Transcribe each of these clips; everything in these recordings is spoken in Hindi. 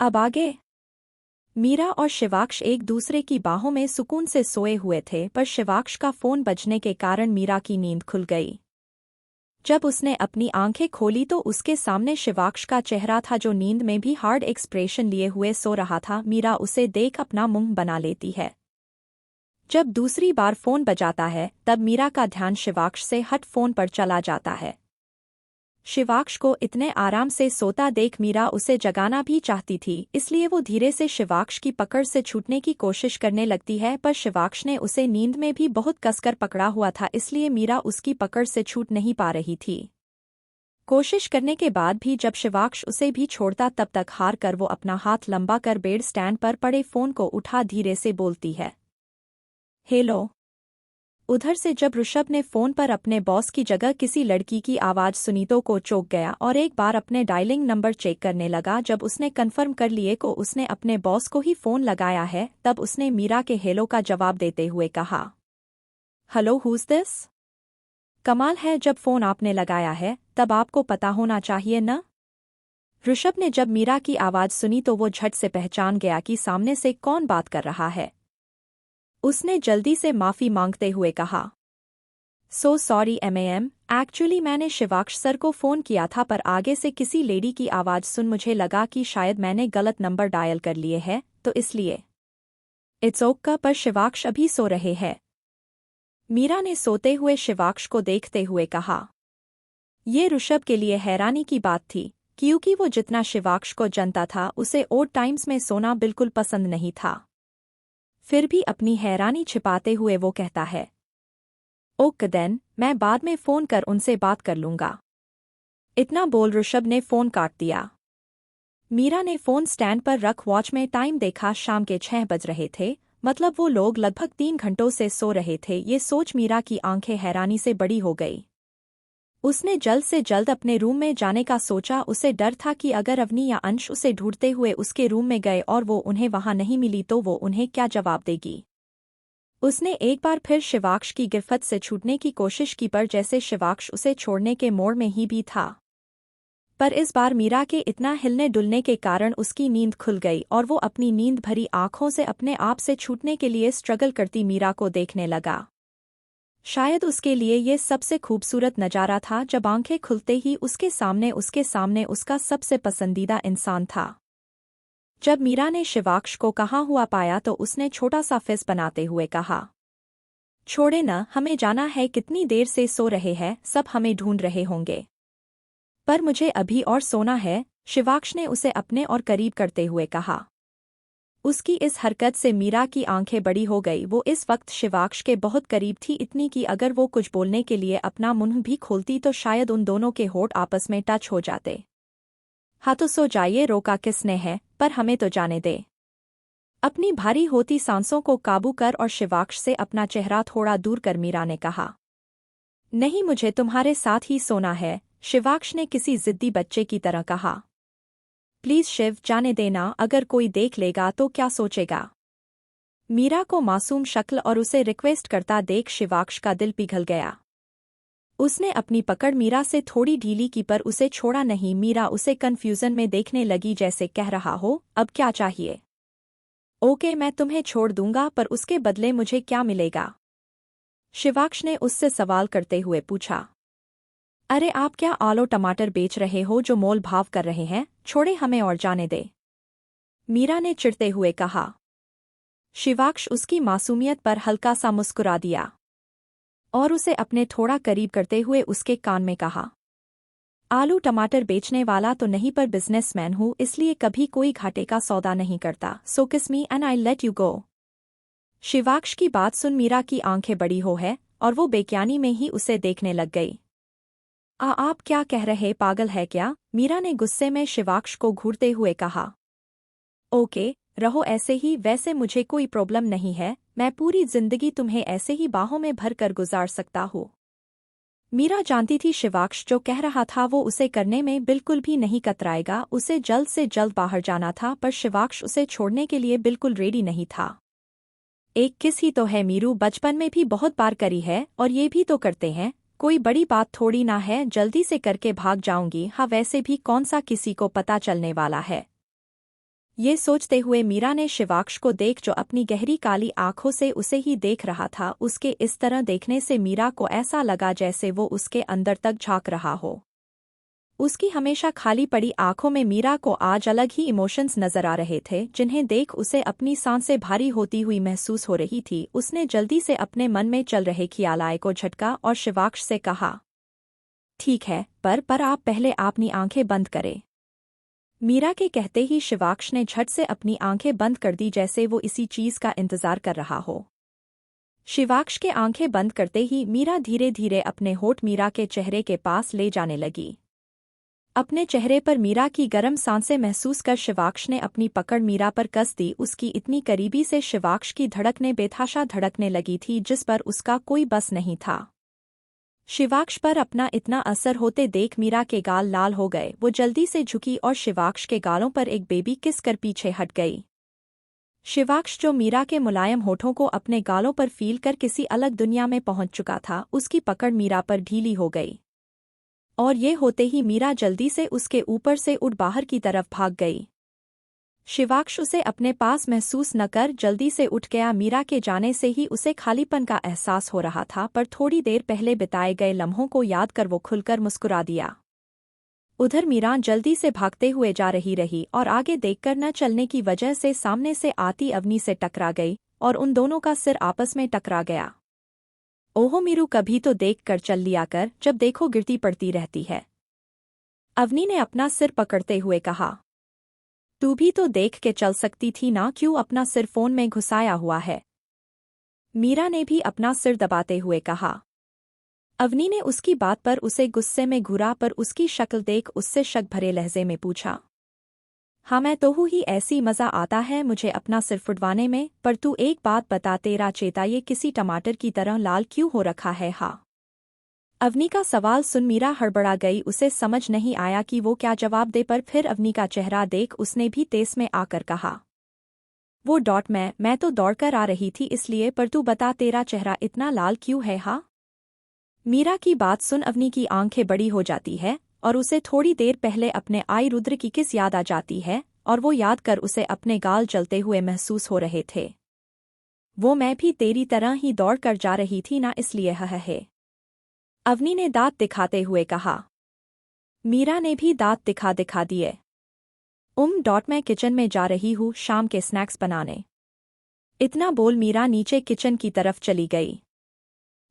अब आगे। मीरा और शिवाक्ष एक दूसरे की बाहों में सुकून से सोए हुए थे, पर शिवाक्ष का फोन बजने के कारण मीरा की नींद खुल गई। जब उसने अपनी आंखें खोली तो उसके सामने शिवाक्ष का चेहरा था, जो नींद में भी हार्ड एक्सप्रेशन लिए हुए सो रहा था। मीरा उसे देख अपना मुंह बना लेती है। जब दूसरी बार फोन बजाता है तब मीरा का ध्यान शिवाक्ष से हट फोन पर चला जाता है। शिवाक्ष को इतने आराम से सोता देख मीरा उसे जगाना भी चाहती थी, इसलिए वो धीरे से शिवाक्ष की पकड़ से छूटने की कोशिश करने लगती है, पर शिवाक्ष ने उसे नींद में भी बहुत कसकर पकड़ा हुआ था, इसलिए मीरा उसकी पकड़ से छूट नहीं पा रही थी। कोशिश करने के बाद भी जब शिवाक्ष उसे भी छोड़ता तब तक हार कर वो अपना हाथ लंबा कर बेड स्टैंड पर पड़े फोन को उठा धीरे से बोलती है, हेलो। उधर से जब ऋषभ ने फोन पर अपने बॉस की जगह किसी लड़की की आवाज सुनी तो को चौंक गया और एक बार अपने डायलिंग नंबर चेक करने लगा। जब उसने कन्फर्म कर लिए को उसने अपने बॉस को ही फोन लगाया है, तब उसने मीरा के हेलो का जवाब देते हुए कहा, हेलो, हुज दिस? कमाल है, जब फोन आपने लगाया है तब आपको पता होना चाहिए न? ऋषभ ने जब मीरा की आवाज सुनी तो वो झट से पहचान गया कि सामने से कौन बात कर रहा है। उसने जल्दी से माफी मांगते हुए कहा, सो सॉरी मैम, एक्चुअली मैंने शिवाक्ष सर को फोन किया था, पर आगे से किसी लेडी की आवाज सुन मुझे लगा कि शायद मैंने गलत नंबर डायल कर लिए है, तो इसलिए। इट्स ओके, पर शिवाक्ष अभी सो रहे हैं। मीरा ने सोते हुए शिवाक्ष को देखते हुए कहा। ये ऋषभ के लिए हैरानी की बात थी, क्योंकि वो जितना शिवाक्ष को जानता था उसे ओड टाइम्स में सोना बिल्कुल पसंद नहीं था। फिर भी अपनी हैरानी छिपाते हुए वो कहता है, ओके देन, मैं बाद में फोन कर उनसे बात कर लूंगा। इतना बोल ऋषभ ने फोन काट दिया। मीरा ने फोन स्टैंड पर रख वॉच में टाइम देखा, शाम के 6 बज रहे थे, मतलब वो लोग लगभग 3 घंटों से सो रहे थे। ये सोच मीरा की आंखें हैरानी से बड़ी हो गई। उसने जल्द से जल्द अपने रूम में जाने का सोचा। उसे डर था कि अगर अवनी या अंश उसे ढूंढते हुए उसके रूम में गए और वो उन्हें वहां नहीं मिली तो वो उन्हें क्या जवाब देगी। उसने एक बार फिर शिवाक्ष की गिरफ्त से छूटने की कोशिश की, पर जैसे शिवाक्ष उसे छोड़ने के मोड़ में ही भी था। पर इस बार मीरा के इतना हिलने डुलने के कारण उसकी नींद खुल गई और वो अपनी नींद भरी आंखों से अपने आप से छूटने के लिए स्ट्रगल करती मीरा को देखने लगा। शायद उसके लिए ये सबसे खूबसूरत नज़ारा था जब आंखें खुलते ही उसके सामने उसका सबसे पसंदीदा इंसान था। जब मीरा ने शिवाक्ष को कहाँ हुआ पाया तो उसने छोटा सा फेस बनाते हुए कहा, छोड़े न, हमें जाना है, कितनी देर से सो रहे हैं, सब हमें ढूंढ रहे होंगे। पर मुझे अभी और सोना है, शिवाक्ष ने उसे अपने और करीब करते हुए कहा। उसकी इस हरकत से मीरा की आंखें बड़ी हो गई। वो इस वक्त शिवाक्ष के बहुत करीब थी, इतनी कि अगर वो कुछ बोलने के लिए अपना मुंह भी खोलती तो शायद उन दोनों के होठ आपस में टच हो जाते। हाँ तो सो जाइए, रोका किसने है, पर हमें तो जाने दे। अपनी भारी होती सांसों को काबू कर और शिवाक्ष से अपना चेहरा थोड़ा दूर कर मीरा ने कहा, नहीं, मुझे तुम्हारे साथ ही सोना है, शिवाक्ष ने किसी जिद्दी बच्चे की तरह कहा। प्लीज शिव, जाने देना, अगर कोई देख लेगा तो क्या सोचेगा। मीरा को मासूम शक्ल और उसे रिक्वेस्ट करता देख शिवाक्ष का दिल पिघल गया। उसने अपनी पकड़ मीरा से थोड़ी ढीली की, पर उसे छोड़ा नहीं। मीरा उसे कंफ्यूजन में देखने लगी, जैसे कह रहा हो, अब क्या चाहिए। ओके, मैं तुम्हें छोड़ दूंगा, पर उसके बदले मुझे क्या मिलेगा? शिवाक्ष ने उससे सवाल करते हुए पूछा। अरे आप क्या आलू टमाटर बेच रहे हो जो मोल भाव कर रहे हैं? छोड़े हमें और जाने दे, मीरा ने चिढ़ते हुए कहा। शिवाक्ष उसकी मासूमियत पर हल्का सा मुस्कुरा दिया और उसे अपने थोड़ा करीब करते हुए उसके कान में कहा, आलू टमाटर बेचने वाला तो नहीं, पर बिजनेसमैन हूँ, इसलिए कभी कोई घाटे का सौदा नहीं करता। सो किस me and I let you go. Shivaksh की बात सुन मीरा की आंखें बड़ी हो है और वो बेक्यानी में ही उसे देखने लग गई। आप क्या कह रहे, पागल है क्या? मीरा ने गुस्से में शिवाक्ष को घूरते हुए कहा। ओके, रहो ऐसे ही, वैसे मुझे कोई प्रॉब्लम नहीं है, मैं पूरी जिंदगी तुम्हें ऐसे ही बाहों में भर कर गुजार सकता हूँ। मीरा जानती थी शिवाक्ष जो कह रहा था वो उसे करने में बिल्कुल भी नहीं कतराएगा। उसे जल्द से जल्द बाहर जाना था, पर शिवाक्ष उसे छोड़ने के लिए बिल्कुल रेडी नहीं था। एक किस ही तो है मीरू, बचपन में भी बहुत बार करी है और ये भी तो करते हैं, कोई बड़ी बात थोड़ी ना है, जल्दी से करके भाग जाऊंगी। हाँ वैसे भी कौन सा किसी को पता चलने वाला है। ये सोचते हुए मीरा ने शिवाक्ष को देख जो अपनी गहरी काली आंखों से उसे ही देख रहा था। उसके इस तरह देखने से मीरा को ऐसा लगा जैसे वो उसके अंदर तक झांक रहा हो। उसकी हमेशा खाली पड़ी आंखों में मीरा को आज अलग ही इमोशंस नजर आ रहे थे, जिन्हें देख उसे अपनी सांसें भारी होती हुई महसूस हो रही थी। उसने जल्दी से अपने मन में चल रहे ख्यालाए को झटका और शिवाक्ष से कहा, ठीक है, पर आप पहले अपनी आंखें बंद करें। मीरा के कहते ही शिवाक्ष ने झट से अपनी आंखें बंद कर दी, जैसे वो इसी चीज का इंतजार कर रहा हो। शिवाक्ष के आंखें बंद करते ही मीरा धीरे धीरे अपने होठ मीरा के चेहरे के पास ले जाने लगी। अपने चेहरे पर मीरा की गर्म सांसें महसूस कर शिवाक्ष ने अपनी पकड़ मीरा पर कस दी। उसकी इतनी करीबी से शिवाक्ष की धड़कनें बेतहाशा धड़कने लगी थी, जिस पर उसका कोई बस नहीं था। शिवाक्ष पर अपना इतना असर होते देख मीरा के गाल लाल हो गए। वो जल्दी से झुकी और शिवाक्ष के गालों पर एक बेबी किस कर पीछे हट गई। शिवाक्ष जो मीरा के मुलायम होठों को अपने गालों पर फील कर किसी अलग दुनिया में पहुंच चुका था, उसकी पकड़ मीरा पर ढीली हो गई और ये होते ही मीरा जल्दी से उसके ऊपर से उड़ बाहर की तरफ भाग गई। शिवाक्ष उसे अपने पास महसूस न कर जल्दी से उठ गया। मीरा के जाने से ही उसे खालीपन का एहसास हो रहा था, पर थोड़ी देर पहले बिताए गए लम्हों को याद कर वो खुलकर मुस्कुरा दिया। उधर मीरा जल्दी से भागते हुए जा रही और आगे देखकर न चलने की वजह से सामने से आती अवनी से टकरा गई और उन दोनों का सिर आपस में टकरा गया। ओहो मीरू, कभी तो देख कर चल लिया कर, जब देखो गिरती पड़ती रहती है। अवनी ने अपना सिर पकड़ते हुए कहा, तू भी तो देख के चल सकती थी ना, क्यों अपना सिर फोन में घुसाया हुआ है। मीरा ने भी अपना सिर दबाते हुए कहा। अवनी ने उसकी बात पर उसे गुस्से में घूरा, पर उसकी शक्ल देख उससे शक भरे लहजे में पूछा, हाँ मैं तो हूँ ही, ऐसी मज़ा आता है मुझे अपना सिर फुटवाने में। पर तू एक बात बता, तेरा चेता ये किसी टमाटर की तरह लाल क्यों हो रखा है। हाँ, अवनी का सवाल सुन मीरा हड़बड़ा गई। उसे समझ नहीं आया कि वो क्या जवाब दे, पर फिर अवनी का चेहरा देख उसने भी तेज में आकर कहा, वो मैं तो दौड़कर आ रही थी इसलिए, पर तू बता तेरा चेहरा इतना लाल क्यों है। हाँ, मीरा की बात सुन अवनी की आंखें बड़ी हो जाती है और उसे थोड़ी देर पहले अपने आई रुद्र की किस याद आ जाती है, और वो याद कर उसे अपने गाल जलते हुए महसूस हो रहे थे। वो मैं भी तेरी तरह ही दौड़ कर जा रही थी ना, इसलिए है। अवनी ने दांत दिखाते हुए कहा। मीरा ने भी दांत दिखा दिए। मैं किचन में जा रही हूँ शाम के स्नैक्स बनाने। इतना बोल मीरा नीचे किचन की तरफ चली गई।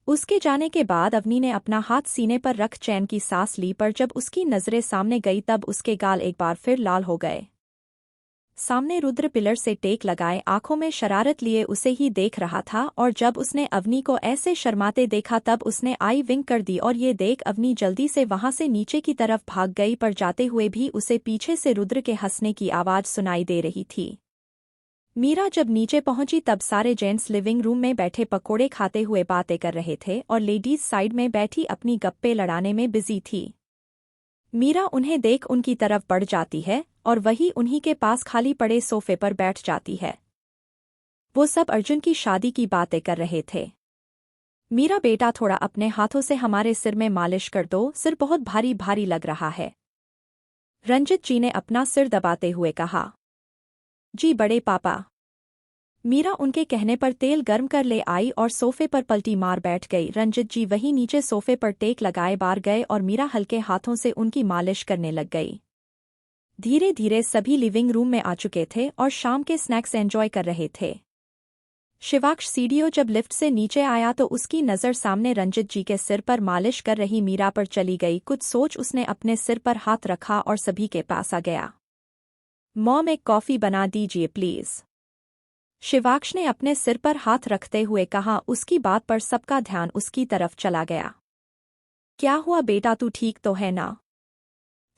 उसके जाने के बाद अवनी ने अपना हाथ सीने पर रख चैन की सांस ली, पर जब उसकी नजरें सामने गई तब उसके गाल एक बार फिर लाल हो गए। सामने रुद्र पिलर से टेक लगाए आंखों में शरारत लिए उसे ही देख रहा था, और जब उसने अवनी को ऐसे शर्माते देखा तब उसने आई विंक कर दी और ये देख अवनी जल्दी से वहां से नीचे की तरफ भाग गई, पर जाते हुए भी उसे पीछे से रुद्र के हंसने की आवाज सुनाई दे रही थी। मीरा जब नीचे पहुंची तब सारे जेंट्स लिविंग रूम में बैठे पकोड़े खाते हुए बातें कर रहे थे और लेडीज साइड में बैठी अपनी गप्पे लड़ाने में बिजी थी। मीरा उन्हें देख उनकी तरफ बढ़ जाती है और वही उन्हीं के पास खाली पड़े सोफे पर बैठ जाती है। वो सब अर्जुन की शादी की बातें कर रहे थे। मीरा बेटा थोड़ा अपने हाथों से हमारे सिर में मालिश कर दो, सिर बहुत भारी भारी लग रहा है। रंजित जी ने अपना सिर दबाते हुए कहा। जी बड़े पापा। मीरा उनके कहने पर तेल गर्म कर ले आई और सोफे पर पलटी मार बैठ गई। रंजित जी वही नीचे सोफे पर टेक लगाए बार गए और मीरा हल्के हाथों से उनकी मालिश करने लग गई। धीरे धीरे सभी लिविंग रूम में आ चुके थे और शाम के स्नैक्स एंजॉय कर रहे थे। शिवाक्ष सीढ़ियों जब लिफ्ट से नीचे आया तो उसकी नज़र सामने रंजित जी के सिर पर मालिश कर रही मीरा पर चली गई। कुछ सोच उसने अपने सिर पर हाथ रखा और सभी के पास आ गया। मॉम एक कॉफ़ी बना दीजिए प्लीज़। शिवाक्ष ने अपने सिर पर हाथ रखते हुए कहा। उसकी बात पर सबका ध्यान उसकी तरफ चला गया। क्या हुआ बेटा, तू ठीक तो है ना?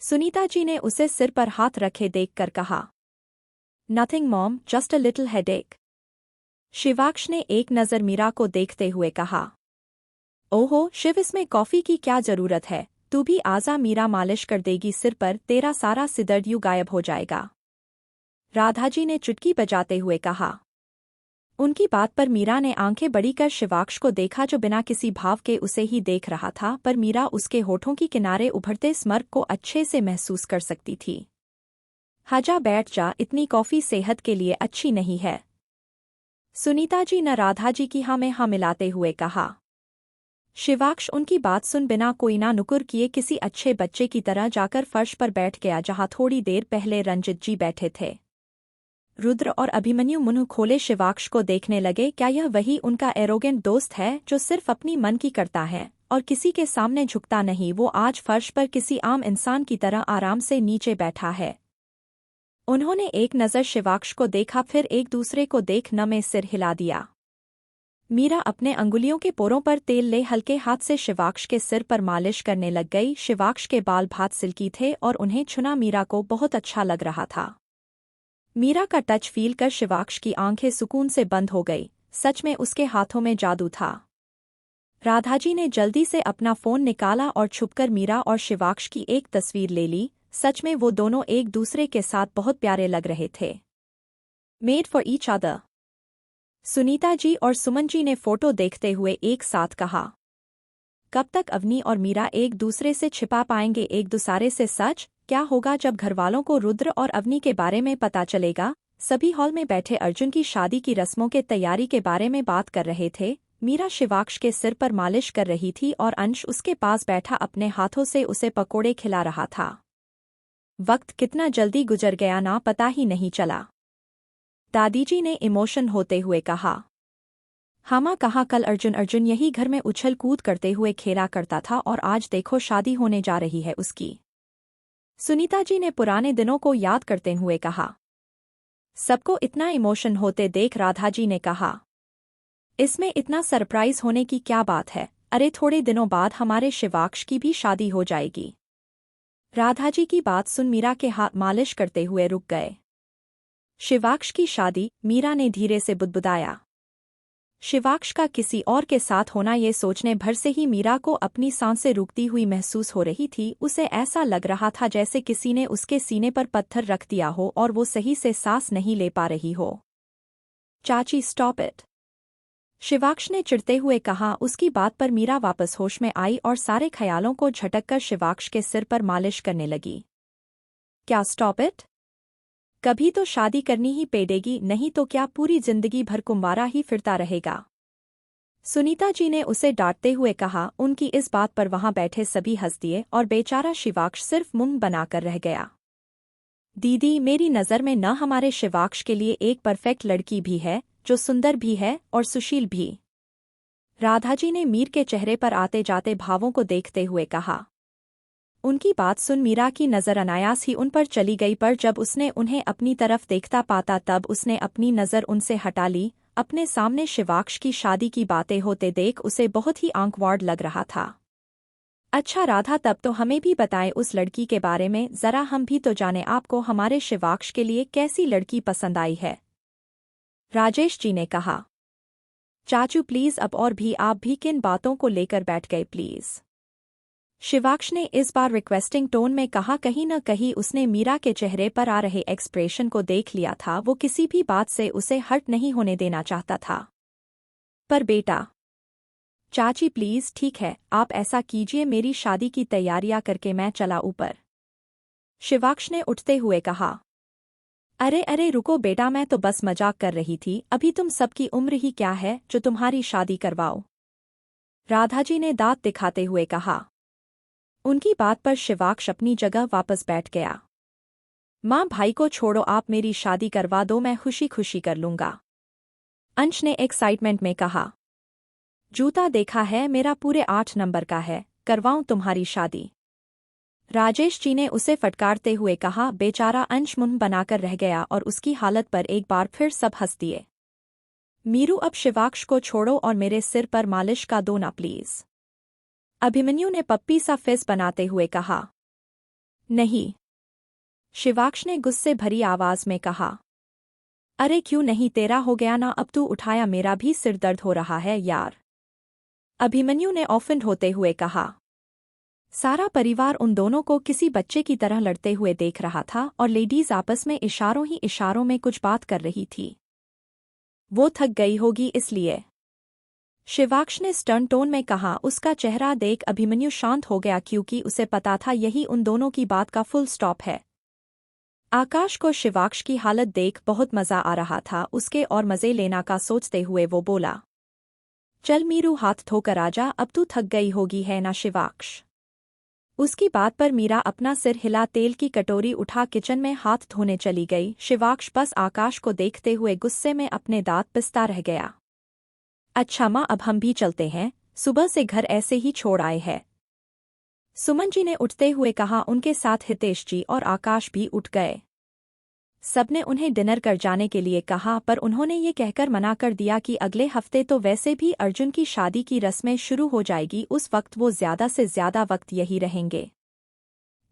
सुनीता जी ने उसे सिर पर हाथ रखे देखकर कहा। Nothing mom, just a little headache. Shivaksh ने एक नज़र मीरा को देखते हुए कहा। ओहो शिव, इसमें कॉफ़ी की क्या ज़रूरत है, तू भी आजा, मीरा मालिश कर देगी सिर पर, तेरा सारा सिरदर्द यूं गायब हो जाएगा। राधा जी ने चुटकी बजाते हुए कहा। उनकी बात पर मीरा ने आंखें बड़ी कर शिवाक्ष को देखा जो बिना किसी भाव के उसे ही देख रहा था, पर मीरा उसके होठों की किनारे उभरते स्मर्क को अच्छे से महसूस कर सकती थी। हाजा बैठ जा, इतनी कॉफी सेहत के लिए अच्छी नहीं है। सुनीता जी ने राधा जी की हाँ में हाँ मिलाते हुए कहा। शिवाक्ष उनकी बात सुन बिना कोई ना नुकुर किए किसी अच्छे बच्चे की तरह जाकर फर्श पर बैठ गया जहां थोड़ी देर पहले रंजित जी बैठे थे। रुद्र और अभिमन्यु मुंह खोले शिवाक्ष को देखने लगे। क्या यह वही उनका एरोगेंट दोस्त है जो सिर्फ अपनी मन की करता है और किसी के सामने झुकता नहीं? वो आज फर्श पर किसी आम इंसान की तरह आराम से नीचे बैठा है। उन्होंने एक नज़र शिवाक्ष को देखा, फिर एक दूसरे को देख न में सिर हिला दिया। मीरा अपने अंगुलियों के पोरों पर तेल ले हल्के हाथ से शिवाक्ष के सिर पर मालिश करने लग गई। शिवाक्ष के बाल भात सिल्की थे और उन्हें छुना मीरा को बहुत अच्छा लग रहा था। मीरा का टच फील कर शिवाक्ष की आंखें सुकून से बंद हो गई। सच में उसके हाथों में जादू था। राधाजी ने जल्दी से अपना फोन निकाला और छुपकर मीरा और शिवाक्ष की एक तस्वीर ले ली। सच में वो दोनों एक दूसरे के साथ बहुत प्यारे लग रहे थे। Made for each other. Sunita ji और सुमन जी ने फोटो देखते हुए एक साथ कहा। कब तक अवनी और मीरा एक दूसरे से छिपा पाएंगे एक दूसरे से सच? क्या होगा जब घरवालों को रुद्र और अवनी के बारे में पता चलेगा? सभी हॉल में बैठे अर्जुन की शादी की रस्मों के तैयारी के बारे में बात कर रहे थे। मीरा शिवाक्ष के सिर पर मालिश कर रही थी और अंश उसके पास बैठा अपने हाथों से उसे पकोड़े खिला रहा था। वक्त कितना जल्दी गुजर गया ना पता ही नहीं चला। दादीजी ने इमोशन होते हुए कहा। हामा कहा कल अर्जुन यही घर में उछल कूद करते हुए खेला करता था और आज देखो शादी होने जा रही है उसकी। सुनीता जी ने पुराने दिनों को याद करते हुए कहा। सबको इतना इमोशन होते देख राधा जी ने कहा, इसमें इतना सरप्राइज होने की क्या बात है? अरे थोड़े दिनों बाद हमारे शिवाक्ष की भी शादी हो जाएगी। राधा जी की बात सुन मीरा के हाथ मालिश करते हुए रुक गए। शिवाक्ष की शादी? मीरा ने धीरे से बुदबुदाया। शिवाक्ष का किसी और के साथ होना ये सोचने भर से ही मीरा को अपनी सांसें रुकती हुई महसूस हो रही थी। उसे ऐसा लग रहा था जैसे किसी ने उसके सीने पर पत्थर रख दिया हो और वो सही से सांस नहीं ले पा रही हो। चाची स्टॉप इट, शिवाक्ष ने चिढ़ते हुए कहा। उसकी बात पर मीरा वापस होश में आई और सारे ख्यालों को झटककर शिवाक्ष के सिर पर मालिश करने लगी। क्या स्टॉप इट? कभी तो शादी करनी ही पड़ेगी, नहीं तो क्या पूरी जिंदगी भर कुंवारा ही फिरता रहेगा? सुनीता जी ने उसे डांटते हुए कहा। उनकी इस बात पर वहां बैठे सभी हंस दिए और बेचारा शिवाक्ष सिर्फ मुंह बनाकर रह गया। दीदी, मेरी नज़र में न हमारे शिवाक्ष के लिए एक परफेक्ट लड़की भी है जो सुंदर भी है और सुशील भी। राधाजी ने मीर के चेहरे पर आते जाते भावों को देखते हुए कहा। उनकी बात सुन मीरा की नज़र अनायास ही उन पर चली गई, पर जब उसने उन्हें अपनी तरफ देखता पाता तब उसने अपनी नज़र उनसे हटा ली। अपने सामने शिवाक्ष की शादी की बातें होते देख उसे बहुत ही आंकवाड़ लग रहा था। अच्छा राधा, तब तो हमें भी बताएं उस लड़की के बारे में, ज़रा हम भी तो जाने आपको हमारे शिवाक्ष के लिए कैसी लड़की पसंद आई है। राजेश जी ने कहा। चाचू प्लीज़, अब और भी आप भी किन बातों को लेकर बैठ गए प्लीज़? शिवाक्ष ने इस बार रिक्वेस्टिंग टोन में कहा। कहीं न कहीं उसने मीरा के चेहरे पर आ रहे एक्सप्रेशन को देख लिया था। वो किसी भी बात से उसे हर्ट नहीं होने देना चाहता था। पर बेटा। चाची प्लीज, ठीक है, आप ऐसा कीजिए, मेरी शादी की तैयारियां करके मैं चला ऊपर। शिवाक्ष ने उठते हुए कहा। अरे अरे रुको बेटा, मैं तो बस मजाक कर रही थी। अभी तुम सबकी उम्र ही क्या है जो तुम्हारी शादी करवाओ? राधाजी ने दांत दिखाते हुए कहा। उनकी बात पर शिवाक्ष अपनी जगह वापस बैठ गया। माँ भाई को छोड़ो, आप मेरी शादी करवा दो, मैं खुशी खुशी कर लूंगा। अंश ने एक्साइटमेंट में कहा। जूता देखा है, मेरा पूरे 8 नंबर का है, करवाऊं तुम्हारी शादी? राजेश जी ने उसे फटकारते हुए कहा। बेचारा अंश मुंह बनाकर रह गया और उसकी हालत पर एक बार फिर सब हंस दिए। मीरू, अब शिवाक्ष को छोड़ो और मेरे सिर पर मालिश का दो ना प्लीज। अभिमन्यु ने पप्पी सा फेस बनाते हुए कहा। नहीं, शिवाक्ष ने गुस्से भरी आवाज में कहा। अरे क्यों नहीं, तेरा हो गया ना, अब तू उठाया, मेरा भी सिर दर्द हो रहा है यार। अभिमन्यु ने ऑफेंड होते हुए कहा। सारा परिवार उन दोनों को किसी बच्चे की तरह लड़ते हुए देख रहा था और लेडीज आपस में इशारों ही इशारों में कुछ बात कर रही थी। वो थक गई होगी इसलिए, शिवाक्ष ने स्टर्न टोन में कहा। उसका चेहरा देख अभिमन्यु शांत हो गया क्योंकि उसे पता था यही उन दोनों की बात का फुल स्टॉप है। आकाश को शिवाक्ष की हालत देख बहुत मजा आ रहा था। उसके और मजे लेना का सोचते हुए वो बोला, चल मीरू हाथ धोकर आजा, अब तू थक गई होगी है ना शिवाक्ष। उसकी बात पर मीरा अपना सिर हिला तेल की कटोरी उठा किचन में हाथ धोने चली गई। शिवाक्ष बस आकाश को देखते हुए गुस्से में अपने दांत पिसता रह गया। अच्छा माँ, अब हम भी चलते हैं, सुबह से घर ऐसे ही छोड़ आए हैं। सुमन जी ने उठते हुए कहा। उनके साथ हितेश जी और आकाश भी उठ गए। सबने उन्हें डिनर कर जाने के लिए कहा, पर उन्होंने ये कहकर मना कर दिया कि अगले हफ्ते तो वैसे भी अर्जुन की शादी की रस्में शुरू हो जाएगी, उस वक्त वो ज्यादा से ज्यादा वक्त यही रहेंगे।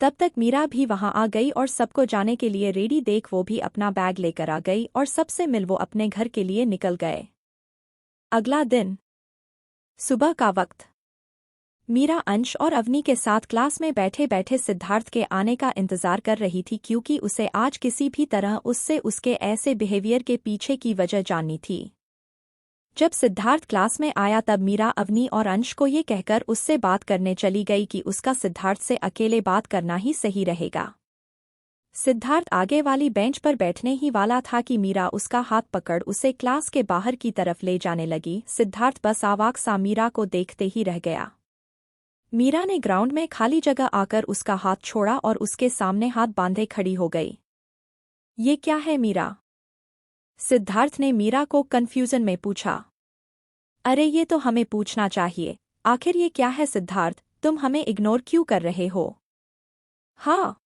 तब तक मीरा भी वहां आ गई और सबको जाने के लिए रेडी देख वो भी अपना बैग लेकर आ गई और सबसे मिल वो अपने घर के लिए निकल गए। अगला दिन सुबह का वक्त। मीरा अंश और अवनी के साथ क्लास में बैठे बैठे सिद्धार्थ के आने का इंतजार कर रही थी, क्योंकि उसे आज किसी भी तरह उससे उसके ऐसे बिहेवियर के पीछे की वजह जाननी थी। जब सिद्धार्थ क्लास में आया तब मीरा अवनी और अंश को ये कहकर उससे बात करने चली गई कि उसका सिद्धार्थ से अकेले बात करना ही सही रहेगा। सिद्धार्थ आगे वाली बेंच पर बैठने ही वाला था कि मीरा उसका हाथ पकड़ उसे क्लास के बाहर की तरफ ले जाने लगी। सिद्धार्थ बस अवाक सा मीरा को देखते ही रह गया। मीरा ने ग्राउंड में खाली जगह आकर उसका हाथ छोड़ा और उसके सामने हाथ बांधे खड़ी हो गई। ये क्या है मीरा? सिद्धार्थ ने मीरा को कन्फ्यूजन में पूछा। अरे ये तो हमें पूछना चाहिए, आखिर ये क्या है सिद्धार्थ, तुम हमें इग्नोर क्यों कर रहे हो? हाँ,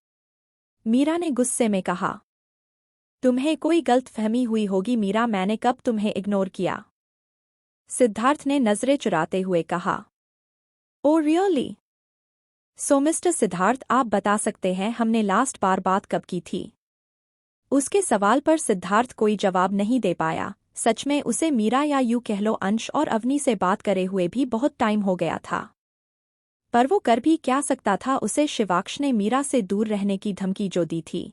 मीरा ने गुस्से में कहा। तुम्हें कोई गलतफहमी हुई होगी मीरा, मैंने कब तुम्हें इग्नोर किया? सिद्धार्थ ने नजरें चुराते हुए कहा। Oh really? So mister Siddharth, आप बता सकते हैं हमने लास्ट बार बात कब की थी? उसके सवाल पर सिद्धार्थ कोई जवाब नहीं दे पाया। सच में उसे मीरा या यूं कह लो अंश और अवनी से बात करे हुए भी बहुत टाइम हो गया था। पर वो कर भी क्या सकता था, उसे शिवाक्ष ने मीरा से दूर रहने की धमकी जो दी थी।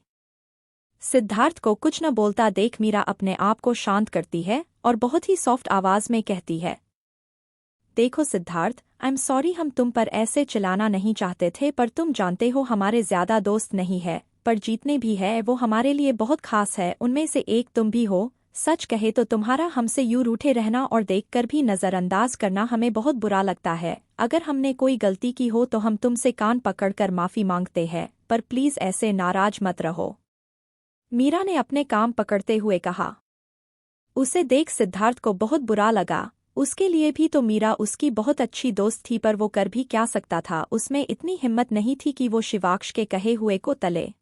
सिद्धार्थ को कुछ न बोलता देख मीरा अपने आप को शांत करती है और बहुत ही सॉफ्ट आवाज में कहती है, देखो सिद्धार्थ, आई एम सॉरी, हम तुम पर ऐसे चिल्लाना नहीं चाहते थे, पर तुम जानते हो हमारे ज्यादा दोस्त नहीं है, पर जीतने भी है वो हमारे लिए बहुत खास है, उनमें से एक तुम भी हो। सच कहे तो तुम्हारा हमसे यूं रूठे रहना और देखकर भी नजरअंदाज करना हमें बहुत बुरा लगता है। अगर हमने कोई गलती की हो तो हम तुमसे कान पकड़कर माफी मांगते हैं, पर प्लीज ऐसे नाराज मत रहो। मीरा ने अपने काम पकड़ते हुए कहा। उसे देख सिद्धार्थ को बहुत बुरा लगा। उसके लिए भी तो मीरा उसकी बहुत अच्छी दोस्त थी, पर वो कर भी क्या सकता था, उसमें इतनी हिम्मत नहीं थी कि वो शिवाक्ष के कहे हुए को तले।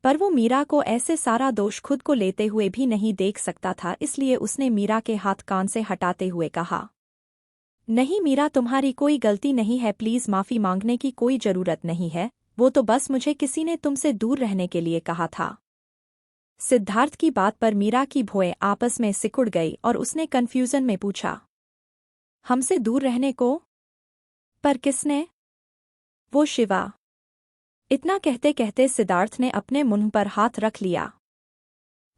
पर वो मीरा को ऐसे सारा दोष खुद को लेते हुए भी नहीं देख सकता था, इसलिए उसने मीरा के हाथ कान से हटाते हुए कहा, नहीं मीरा, तुम्हारी कोई गलती नहीं है, प्लीज माफी मांगने की कोई जरूरत नहीं है, वो तो बस मुझे किसी ने तुमसे दूर रहने के लिए कहा था। सिद्धार्थ की बात पर मीरा की भौएं आपस में सिकुड़ गई और उसने कन्फ्यूजन में पूछा, हमसे दूर रहने को? पर किसने? वो शिवा। इतना कहते कहते सिद्धार्थ ने अपने मुंह पर हाथ रख लिया।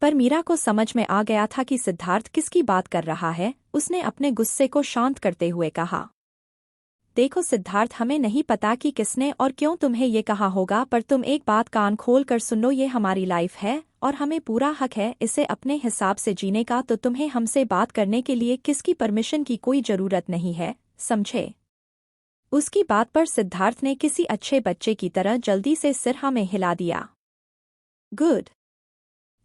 पर मीरा को समझ में आ गया था कि सिद्धार्थ किसकी बात कर रहा है। उसने अपने गुस्से को शांत करते हुए कहा, देखो सिद्धार्थ, हमें नहीं पता कि किसने और क्यों तुम्हें ये कहा होगा, पर तुम एक बात कान खोल कर सुन लो, ये हमारी लाइफ है और हमें पूरा हक है इसे अपने हिसाब से जीने का, तो तुम्हें हमसे बात करने के लिए किसकी परमिशन की कोई जरूरत नहीं है, समझे? उसकी बात पर सिद्धार्थ ने किसी अच्छे बच्चे की तरह जल्दी से सिर हाँ में हिला दिया। गुड।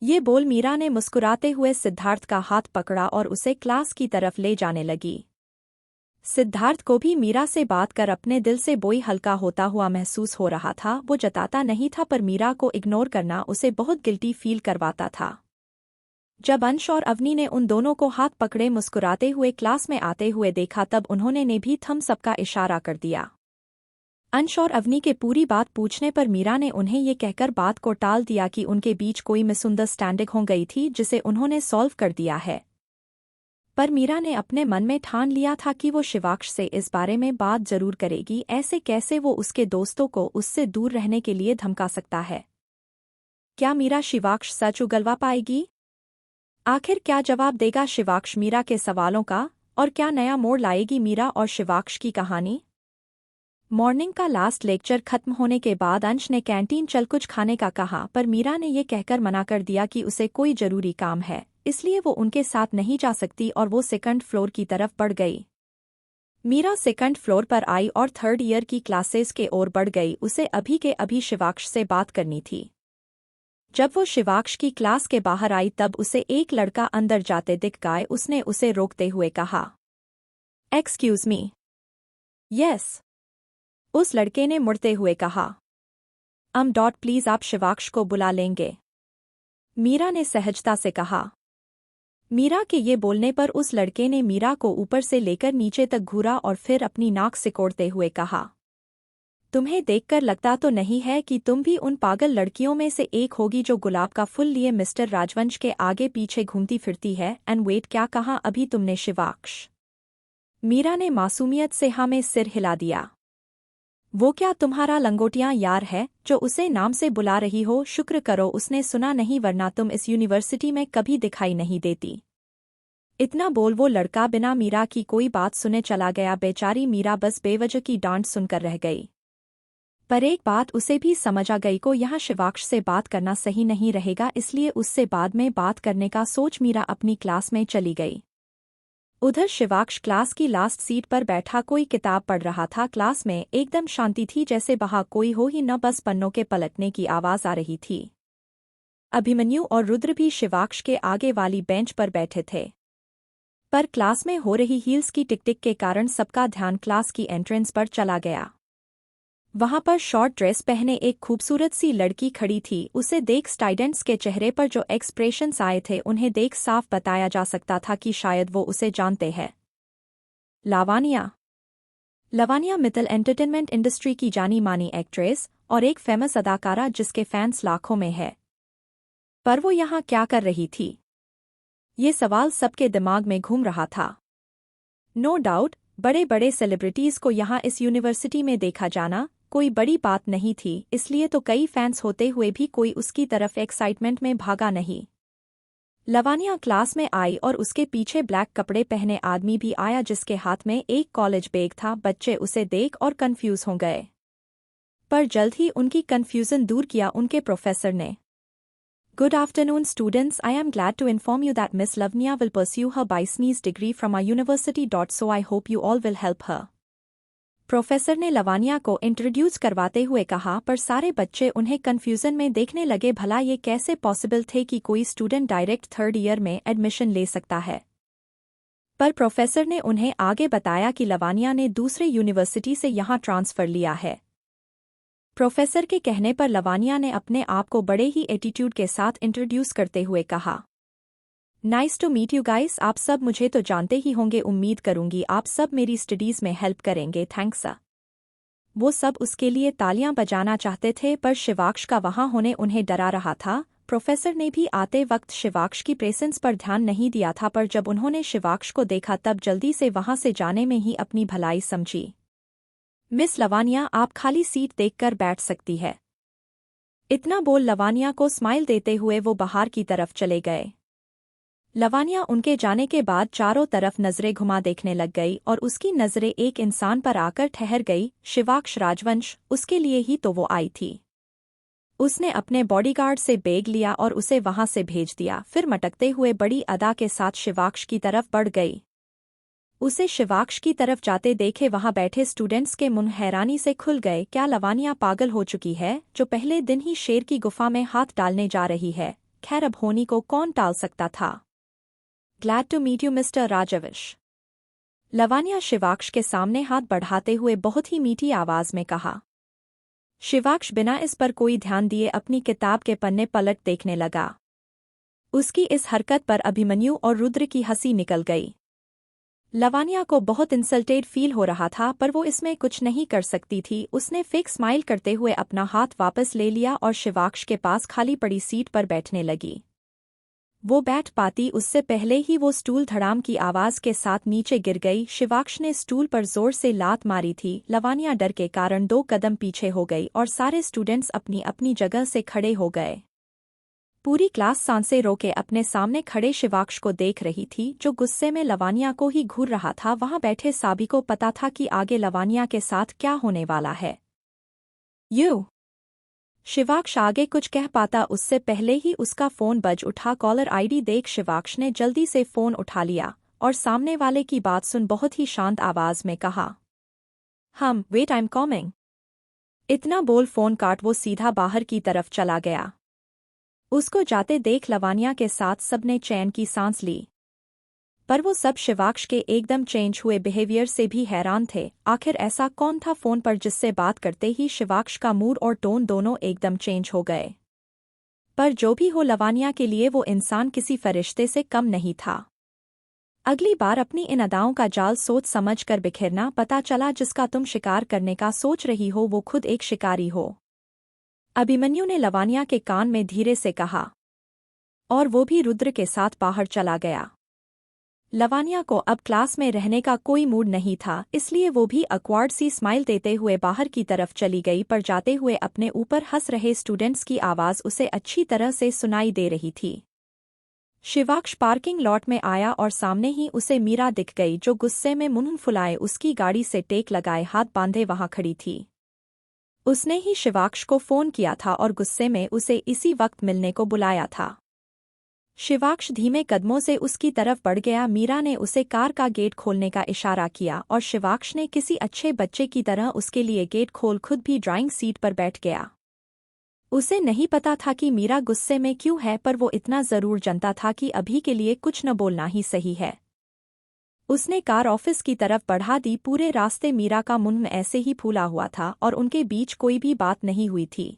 ये बोल मीरा ने मुस्कुराते हुए सिद्धार्थ का हाथ पकड़ा और उसे क्लास की तरफ ले जाने लगी। सिद्धार्थ को भी मीरा से बात कर अपने दिल से बोई हल्का होता हुआ महसूस हो रहा था। वो जताता नहीं था, पर मीरा को इग्नोर करना उसे बहुत गिल्टी फील करवाता था। जब अंश और अवनी ने उन दोनों को हाथ पकड़े मुस्कुराते हुए क्लास में आते हुए देखा, तब उन्होंने ने भी थम्स अप का इशारा कर दिया। अंश और अवनी के पूरी बात पूछने पर मीरा ने उन्हें ये कहकर बात को टाल दिया कि उनके बीच कोई मिसअंडरस्टैंडिंग हो गई थी, जिसे उन्होंने सॉल्व कर दिया है। पर मीरा ने अपने मन में ठान लिया था कि वो शिवाक्ष से इस बारे में बात जरूर करेगी। ऐसे कैसे वो उसके दोस्तों को उससे दूर रहने के लिए धमका सकता है? क्या मीरा शिवाक्ष सच उगलवा पाएगी? आखिर क्या जवाब देगा शिवाक्ष मीरा के सवालों का, और क्या नया मोड़ लाएगी मीरा और शिवाक्ष की कहानी? मॉर्निंग का लास्ट लेक्चर खत्म होने के बाद अंश ने कैंटीन चल कुछ खाने का कहा, पर मीरा ने ये कहकर मना कर दिया कि उसे कोई जरूरी काम है, इसलिए वो उनके साथ नहीं जा सकती और वो सेकंड फ्लोर की तरफ बढ़ गई। मीरा सेकंड फ्लोर पर आई और थर्ड ईयर की क्लासेस के ओर बढ़ गई। उसे अभी के अभी शिवाक्ष से बात करनी थी। जब वो शिवाक्ष की क्लास के बाहर आई तब उसे एक लड़का अंदर जाते दिख गया। उसने उसे रोकते हुए कहा, एक्सक्यूज मी। यस, उस लड़के ने मुड़ते हुए कहा। प्लीज आप शिवाक्ष को बुला लेंगे, मीरा ने सहजता से कहा। मीरा के ये बोलने पर उस लड़के ने मीरा को ऊपर से लेकर नीचे तक घूरा और फिर अपनी नाक सिकोड़ते हुए कहा, तुम्हें देखकर लगता तो नहीं है कि तुम भी उन पागल लड़कियों में से एक होगी जो गुलाब का फूल लिए मिस्टर राजवंश के आगे पीछे घूमती फिरती है। एंड वेट, क्या कहा अभी तुमने शिवाक्ष? मीरा ने मासूमियत से हाँ में सिर हिला दिया। वो क्या तुम्हारा लंगोटियां यार है जो उसे नाम से बुला रही हो? शुक्र करो उसने सुना नहीं, वरना तुम इस यूनिवर्सिटी में कभी दिखाई नहीं देती। इतना बोल वो लड़का बिना मीरा की कोई बात सुने चला गया। बेचारी मीरा बस बेवजह की डांट सुनकर रह गई। पर एक बात उसे भी समझ आ गई को यहाँ शिवाक्ष से बात करना सही नहीं रहेगा, इसलिए उससे बाद में बात करने का सोच मीरा अपनी क्लास में चली गई। उधर शिवाक्ष क्लास की लास्ट सीट पर बैठा कोई किताब पढ़ रहा था। क्लास में एकदम शांति थी, जैसे वहां कोई हो ही न, बस पन्नों के पलटने की आवाज आ रही थी। अभिमन्यु और रुद्र भी शिवाक्ष के आगे वाली बेंच पर बैठे थे, पर क्लास में हो रही हील्स की टिक टिक के कारण सबका ध्यान क्लास की एंट्रेंस पर चला गया। वहां पर शॉर्ट ड्रेस पहने एक खूबसूरत सी लड़की खड़ी थी। उसे देख स्टूडेंट्स के चेहरे पर जो एक्सप्रेशंस आए थे उन्हें देख साफ बताया जा सकता था कि शायद वो उसे जानते हैं। लवानिया मित्तल एंटरटेनमेंट इंडस्ट्री की जानी मानी एक्ट्रेस और एक फेमस अदाकारा जिसके फैंस लाखों में है। पर वो यहाँ क्या कर रही थी? ये सवाल सबके दिमाग में घूम रहा था। नो डाउट बड़े बड़े सेलिब्रिटीज को यहाँ इस यूनिवर्सिटी में देखा जाना कोई बड़ी बात नहीं थी, इसलिए तो कई फैंस होते हुए भी कोई उसकी तरफ एक्साइटमेंट में भागा नहीं। लवानिया क्लास में आई और उसके पीछे ब्लैक कपड़े पहने आदमी भी आया जिसके हाथ में एक कॉलेज बैग था। बच्चे उसे देख और कंफ्यूज हो गए, पर जल्द ही उनकी कंफ्यूजन दूर किया उनके प्रोफेसर ने। Good afternoon students, I am glad to inform you that Miss Lavanya will pursue her business degree from our university. So I hope you all will help her. Professor ने लवानिया को इंट्रोड्यूस करवाते हुए कहा, पर सारे बच्चे उन्हें कंफ्यूजन में देखने लगे। भला ये कैसे पॉसिबल थे कि कोई स्टूडेंट डायरेक्ट थर्ड ईयर में एडमिशन ले सकता है? पर प्रोफेसर ने उन्हें आगे बताया कि लवानिया ने दूसरे यूनिवर्सिटी से यहाँ ट्रांसफर लिया है। प्रोफेसर के कहने पर लवानिया ने अपने आप को बड़े ही एटीट्यूड के साथ इंट्रोड्यूस करते हुए कहा, nice to meet you guys. आप सब मुझे तो जानते ही होंगे, उम्मीद करूंगी आप सब मेरी स्टडीज में हेल्प करेंगे। Thanks sir. वो सब उसके लिए तालियां बजाना चाहते थे, पर शिवाक्ष का वहां होने उन्हें डरा रहा था। प्रोफेसर ने भी आते वक्त शिवाक्ष की प्रेजेंस पर ध्यान नहीं दिया था, पर जब उन्होंने शिवाक्ष को देखा तब जल्दी से वहां से जाने में ही अपनी भलाई समझी। मिस लवानिया, आप खाली सीट देखकर बैठ सकती है। इतना बोल लवानिया को स्माइल देते हुए वो बाहर की तरफ चले गए। लवानिया उनके जाने के बाद चारों तरफ नजरें घुमा देखने लग गई और उसकी नजरें एक इंसान पर आकर ठहर गई, शिवाक्ष राजवंश। उसके लिए ही तो वो आई थी। उसने अपने बॉडीगार्ड से बैग लिया और उसे वहां से भेज दिया, फिर मटकते हुए बड़ी अदा के साथ शिवाक्ष की तरफ बढ़ गई। उसे शिवाक्ष की तरफ जाते देखे वहां बैठे स्टूडेंट्स के मुंह हैरानी से खुल गए। क्या लवानिया पागल हो चुकी है, जो पहले दिन ही शेर की गुफा में हाथ डालने जा रही है? खैर, अब होनी को कौन टाल सकता था। Glad to meet you mister Rajvansh, Lavania Shivaksh के सामने हाथ बढ़ाते हुए बहुत ही मीठी आवाज में कहा। शिवाक्ष बिना इस पर कोई ध्यान दिए अपनी किताब के पन्ने पलट देखने लगा। उसकी इस हरकत पर अभिमन्यु और रुद्र की हंसी निकल गई। लवानिया को बहुत इंसल्टेड फील हो रहा था, पर वो इसमें कुछ नहीं कर सकती थी। उसने फेक स्माइल करते हुए अपना हाथ वापस ले लिया और शिवाक्ष के पास खाली पड़ी सीट पर बैठने लगी। वो बैठ पाती उससे पहले ही वो स्टूल धड़ाम की आवाज के साथ नीचे गिर गई। शिवाक्ष ने स्टूल पर जोर से लात मारी थी। लवानिया डर के कारण 2 कदम पीछे हो गई और सारे स्टूडेंट्स अपनी अपनी जगह से खड़े हो गए। पूरी क्लास सांसें रोके अपने सामने खड़े शिवाक्ष को देख रही थी, जो गुस्से में लवानिया को ही घूर रहा था। वहां बैठे सभी को पता था कि आगे लवानिया के साथ क्या होने वाला है। शिवाक्ष आगे कुछ कह पाता उससे पहले ही उसका फोन बज उठा। कॉलर आईडी देख शिवाक्ष ने जल्दी से फोन उठा लिया और सामने वाले की बात सुन बहुत ही शांत आवाज में कहा, वेट, आई एम कमिंग। इतना बोल फोन काट वो सीधा बाहर की तरफ चला गया। उसको जाते देख लवानिया के साथ सबने चैन की सांस ली, पर वो सब शिवाक्ष के एकदम चेंज हुए बिहेवियर से भी हैरान थे। आखिर ऐसा कौन था फोन पर जिससे बात करते ही शिवाक्ष का मूड और टोन दोनों एकदम चेंज हो गए। पर जो भी हो, लवानिया के लिए वो इंसान किसी फरिश्ते से कम नहीं था। अगली बार अपनी इन अदाओं का जाल सोच समझ कर बिखेरना। पता चला जिसका तुम शिकार करने का सोच रही हो वो खुद एक शिकारी हो। अभिमन्यु ने लवानिया के कान में धीरे से कहा, और वो भी रुद्र के साथ बाहर चला गया। लवानिया को अब क्लास में रहने का कोई मूड नहीं था, इसलिए वो भी अक्वार्ड सी स्माइल देते हुए बाहर की तरफ चली गई। पर जाते हुए अपने ऊपर हंस रहे स्टूडेंट्स की आवाज़ उसे अच्छी तरह से सुनाई दे रही थी। शिवाक्ष पार्किंग लॉट में आया और सामने ही उसे मीरा दिख गई, जो गुस्से में मुंह फुलाए उसकी गाड़ी से टेक लगाए हाथ बांधे वहां खड़ी थी। उसने ही शिवाक्ष को फोन किया था और गुस्से में उसे इसी वक्त मिलने को बुलाया था। शिवाक्ष धीमे कदमों से उसकी तरफ बढ़ गया। मीरा ने उसे कार का गेट खोलने का इशारा किया और शिवाक्ष ने किसी अच्छे बच्चे की तरह उसके लिए गेट खोल खुद भी ड्राइंग सीट पर बैठ गया। उसे नहीं पता था कि मीरा गुस्से में क्यों है, पर वो इतना जरूर जानता था कि अभी के लिए कुछ न बोलना ही सही है। उसने कार ऑफिस की तरफ बढ़ा दी। पूरे रास्ते मीरा का मुंह ऐसे ही फूला हुआ था और उनके बीच कोई भी बात नहीं हुई थी।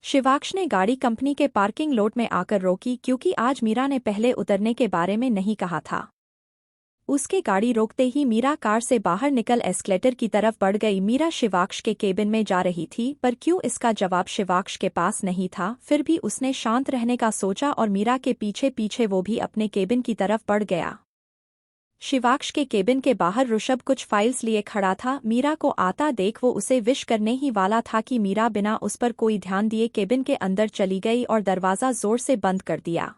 शिवाक्ष ने गाड़ी कंपनी के पार्किंग लॉट में आकर रोकी, क्योंकि आज मीरा ने पहले उतरने के बारे में नहीं कहा था। उसके गाड़ी रोकते ही मीरा कार से बाहर निकल एस्केलेटर की तरफ बढ़ गई। मीरा शिवाक्ष के केबिन में जा रही थी, पर क्यों इसका जवाब शिवाक्ष के पास नहीं था। फिर भी उसने शांत रहने का सोचा और मीरा के पीछे पीछे वो भी अपने केबिन की तरफ बढ़ गया। शिवाक्ष के केबिन के बाहर ऋषभ कुछ फाइल्स लिए खड़ा था। मीरा को आता देख वो उसे विश करने ही वाला था कि मीरा बिना उस पर कोई ध्यान दिए केबिन के अंदर चली गई और दरवाज़ा जोर से बंद कर दिया।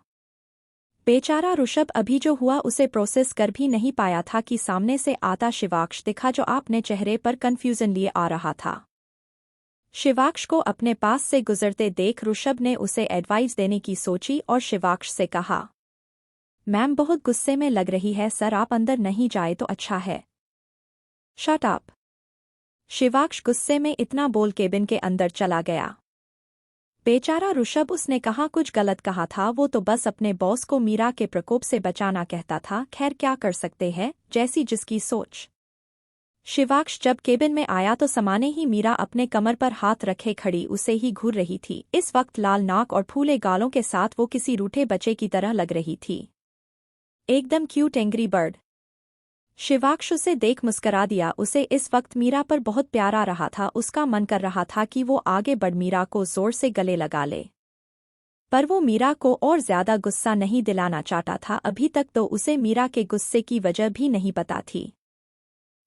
बेचारा ऋषभ अभी जो हुआ उसे प्रोसेस कर भी नहीं पाया था कि सामने से आता शिवाक्ष दिखा, जो अपने चेहरे पर कन्फ्यूजन लिए आ रहा था। शिवाक्ष को अपने पास से गुजरते देख ऋषभ ने उसे एडवाइस देने की सोची और शिवाक्ष से कहा, मैम बहुत गुस्से में लग रही है सर, आप अंदर नहीं जाए तो अच्छा है। Shut up. शिवाक्ष गुस्से में इतना बोल केबिन के अंदर चला गया। बेचारा ऋषभ, उसने कहा कुछ गलत कहा था, वो तो बस अपने बॉस को मीरा के प्रकोप से बचाना कहता था। खैर क्या कर सकते हैं, जैसी जिसकी सोच। शिवाक्ष जब केबिन में आया तो समाने ही मीरा अपने कमर पर हाथ रखे खड़ी उसे ही घूर रही थी। इस वक्त लाल नाक और फूले गालों के साथ वो किसी रूठे बच्चे की तरह लग रही थी, एकदम क्यूट एंग्री बर्ड। शिवाक्ष उसे देख मुस्करा दिया। उसे इस वक्त मीरा पर बहुत प्यार आ रहा था। उसका मन कर रहा था कि वो आगे बढ़ मीरा को जोर से गले लगा ले, पर वो मीरा को और ज्यादा गुस्सा नहीं दिलाना चाहता था। अभी तक तो उसे मीरा के गुस्से की वजह भी नहीं पता थी।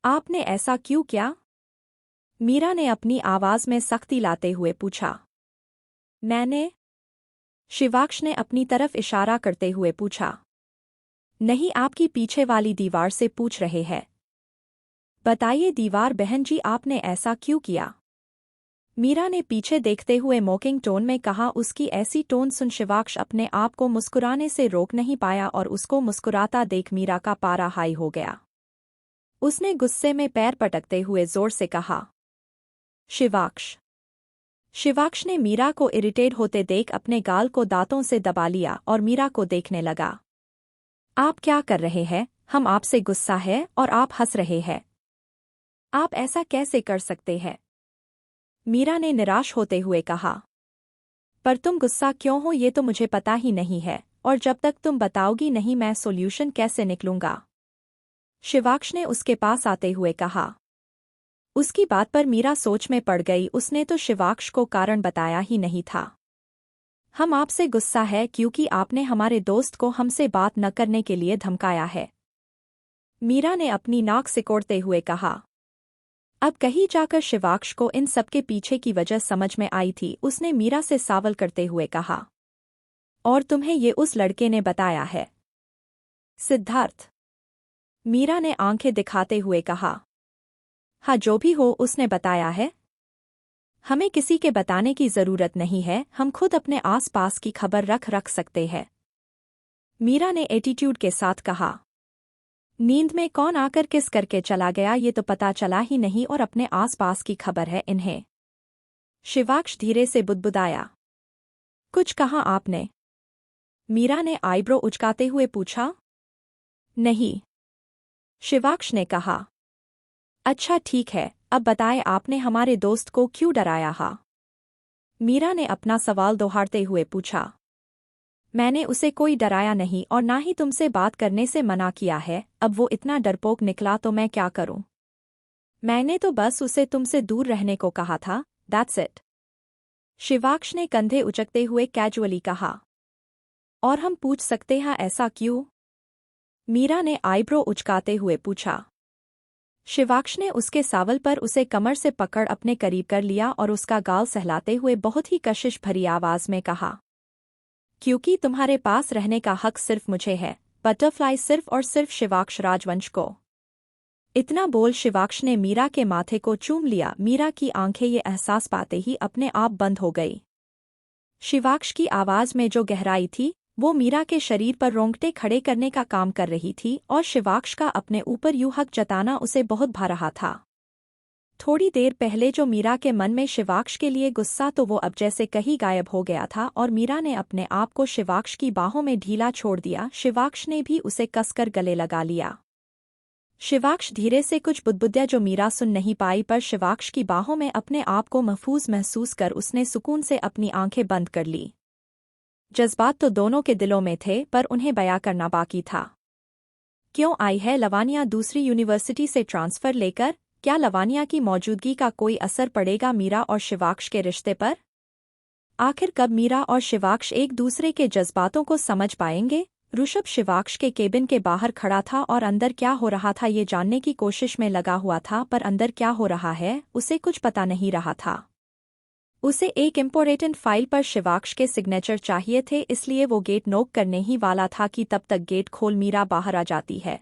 आपने ऐसा क्यों किया? मीरा ने अपनी आवाज में सख्ती लाते हुए पूछा। मैंने? शिवाक्ष ने अपनी तरफ इशारा करते हुए पूछा। नहीं, आपकी पीछे वाली दीवार से पूछ रहे हैं। बताइए दीवार बहन जी, आपने ऐसा क्यों किया? मीरा ने पीछे देखते हुए मॉकिंग टोन में कहा। उसकी ऐसी टोन सुन शिवाक्ष अपने आप को मुस्कुराने से रोक नहीं पाया और उसको मुस्कुराता देख मीरा का पारा हाई हो गया। उसने गुस्से में पैर पटकते हुए जोर से कहा, शिवाक्ष। शिवाक्ष ने मीरा को इरिटेट होते देख अपने गाल को दांतों से दबा लिया और मीरा को देखने लगा। आप क्या कर रहे हैं? हम आपसे गुस्सा है और आप हंस रहे हैं। आप ऐसा कैसे कर सकते हैं? मीरा ने निराश होते हुए कहा। पर तुम गुस्सा क्यों हो ये तो मुझे पता ही नहीं है, और जब तक तुम बताओगी नहीं मैं सॉल्यूशन कैसे निकलूंगा? शिवाक्ष ने उसके पास आते हुए कहा। उसकी बात पर मीरा सोच में पड़ गई। उसने तो शिवाक्ष को कारण बताया ही नहीं था। हम आपसे गुस्सा है क्योंकि आपने हमारे दोस्त को हमसे बात न करने के लिए धमकाया है। मीरा ने अपनी नाक सिकोड़ते हुए कहा। अब कहीं जाकर शिवाक्ष को इन सबके पीछे की वजह समझ में आई थी। उसने मीरा से सवाल करते हुए कहा, और तुम्हें ये उस लड़के ने बताया है? सिद्धार्थ। मीरा ने आंखें दिखाते हुए कहा। हाँ, जो भी हो उसने बताया है। हमें किसी के बताने की जरूरत नहीं है, हम खुद अपने आसपास की खबर रख सकते हैं, मीरा ने एटीट्यूड के साथ कहा। नींद में कौन आकर किस करके चला गया ये तो पता चला ही नहीं, और अपने आसपास की खबर है इन्हें। शिवाक्ष धीरे से बुदबुदाया। कुछ कहा आपने? मीरा ने आईब्रो उचकाते हुए पूछा। नहीं, शिवाक्ष ने कहा। अच्छा ठीक है, अब बताएं आपने हमारे दोस्त को क्यों डराया? हा? मीरा ने अपना सवाल दोहराते हुए पूछा। मैंने उसे कोई डराया नहीं और ना ही तुमसे बात करने से मना किया है, अब वो इतना डरपोक निकला तो मैं क्या करूं? मैंने तो बस उसे तुमसे दूर रहने को कहा था, दैट्स इट। शिवाक्ष ने कंधे उचकते हुए कैजुअली कहा। और हम पूछ सकते हैं ऐसा क्यों? मीरा ने आईब्रो उचकाते हुए पूछा। शिवाक्ष ने उसके सावल पर उसे कमर से पकड़ अपने करीब कर लिया और उसका गाल सहलाते हुए बहुत ही कशिश भरी आवाज में कहा। क्योंकि तुम्हारे पास रहने का हक सिर्फ मुझे है, बटरफ्लाई, सिर्फ और सिर्फ शिवाक्ष राजवंश को। इतना बोल शिवाक्ष ने मीरा के माथे को चूम लिया। मीरा की आंखें ये एहसास पाते ही अपने आप बंद हो गई। शिवाक्ष की आवाज में जो गहराई थी वो मीरा के शरीर पर रोंगटे खड़े करने का काम कर रही थी, और शिवाक्ष का अपने ऊपर यूं हक जताना उसे बहुत भा रहा था। थोड़ी देर पहले जो मीरा के मन में शिवाक्ष के लिए गुस्सा, तो वो अब जैसे कहीं गायब हो गया था, और मीरा ने अपने आप को शिवाक्ष की बाहों में ढीला छोड़ दिया। शिवाक्ष ने भी उसे कसकर गले लगा लिया। शिवाक्ष धीरे से कुछ बुदबुद्या जो मीरा सुन नहीं पाई, पर शिवाक्ष की बाहों में अपने आप को महफूज महसूस कर उसने सुकून से अपनी आंखें बंद कर ली। जज्बात तो दोनों के दिलों में थे, पर उन्हें बयां करना बाकी था। क्यों आई है लवानिया दूसरी यूनिवर्सिटी से ट्रांसफर लेकर? क्या लवानिया की मौजूदगी का कोई असर पड़ेगा मीरा और शिवाक्ष के रिश्ते पर? आखिर कब मीरा और शिवाक्ष एक दूसरे के जज्बातों को समझ पाएंगे? ऋषभ शिवाक्ष के केबिन के बाहर खड़ा था और अंदर क्या हो रहा था ये जानने की कोशिश में लगा हुआ था, पर अंदर क्या हो रहा है उसे कुछ पता नहीं रहा था। उसे एक इम्पोर्टेंट फाइल पर शिवाक्ष के सिग्नेचर चाहिए थे, इसलिए वो गेट नॉक करने ही वाला था कि तब तक गेट खोल मीरा बाहर आ जाती है।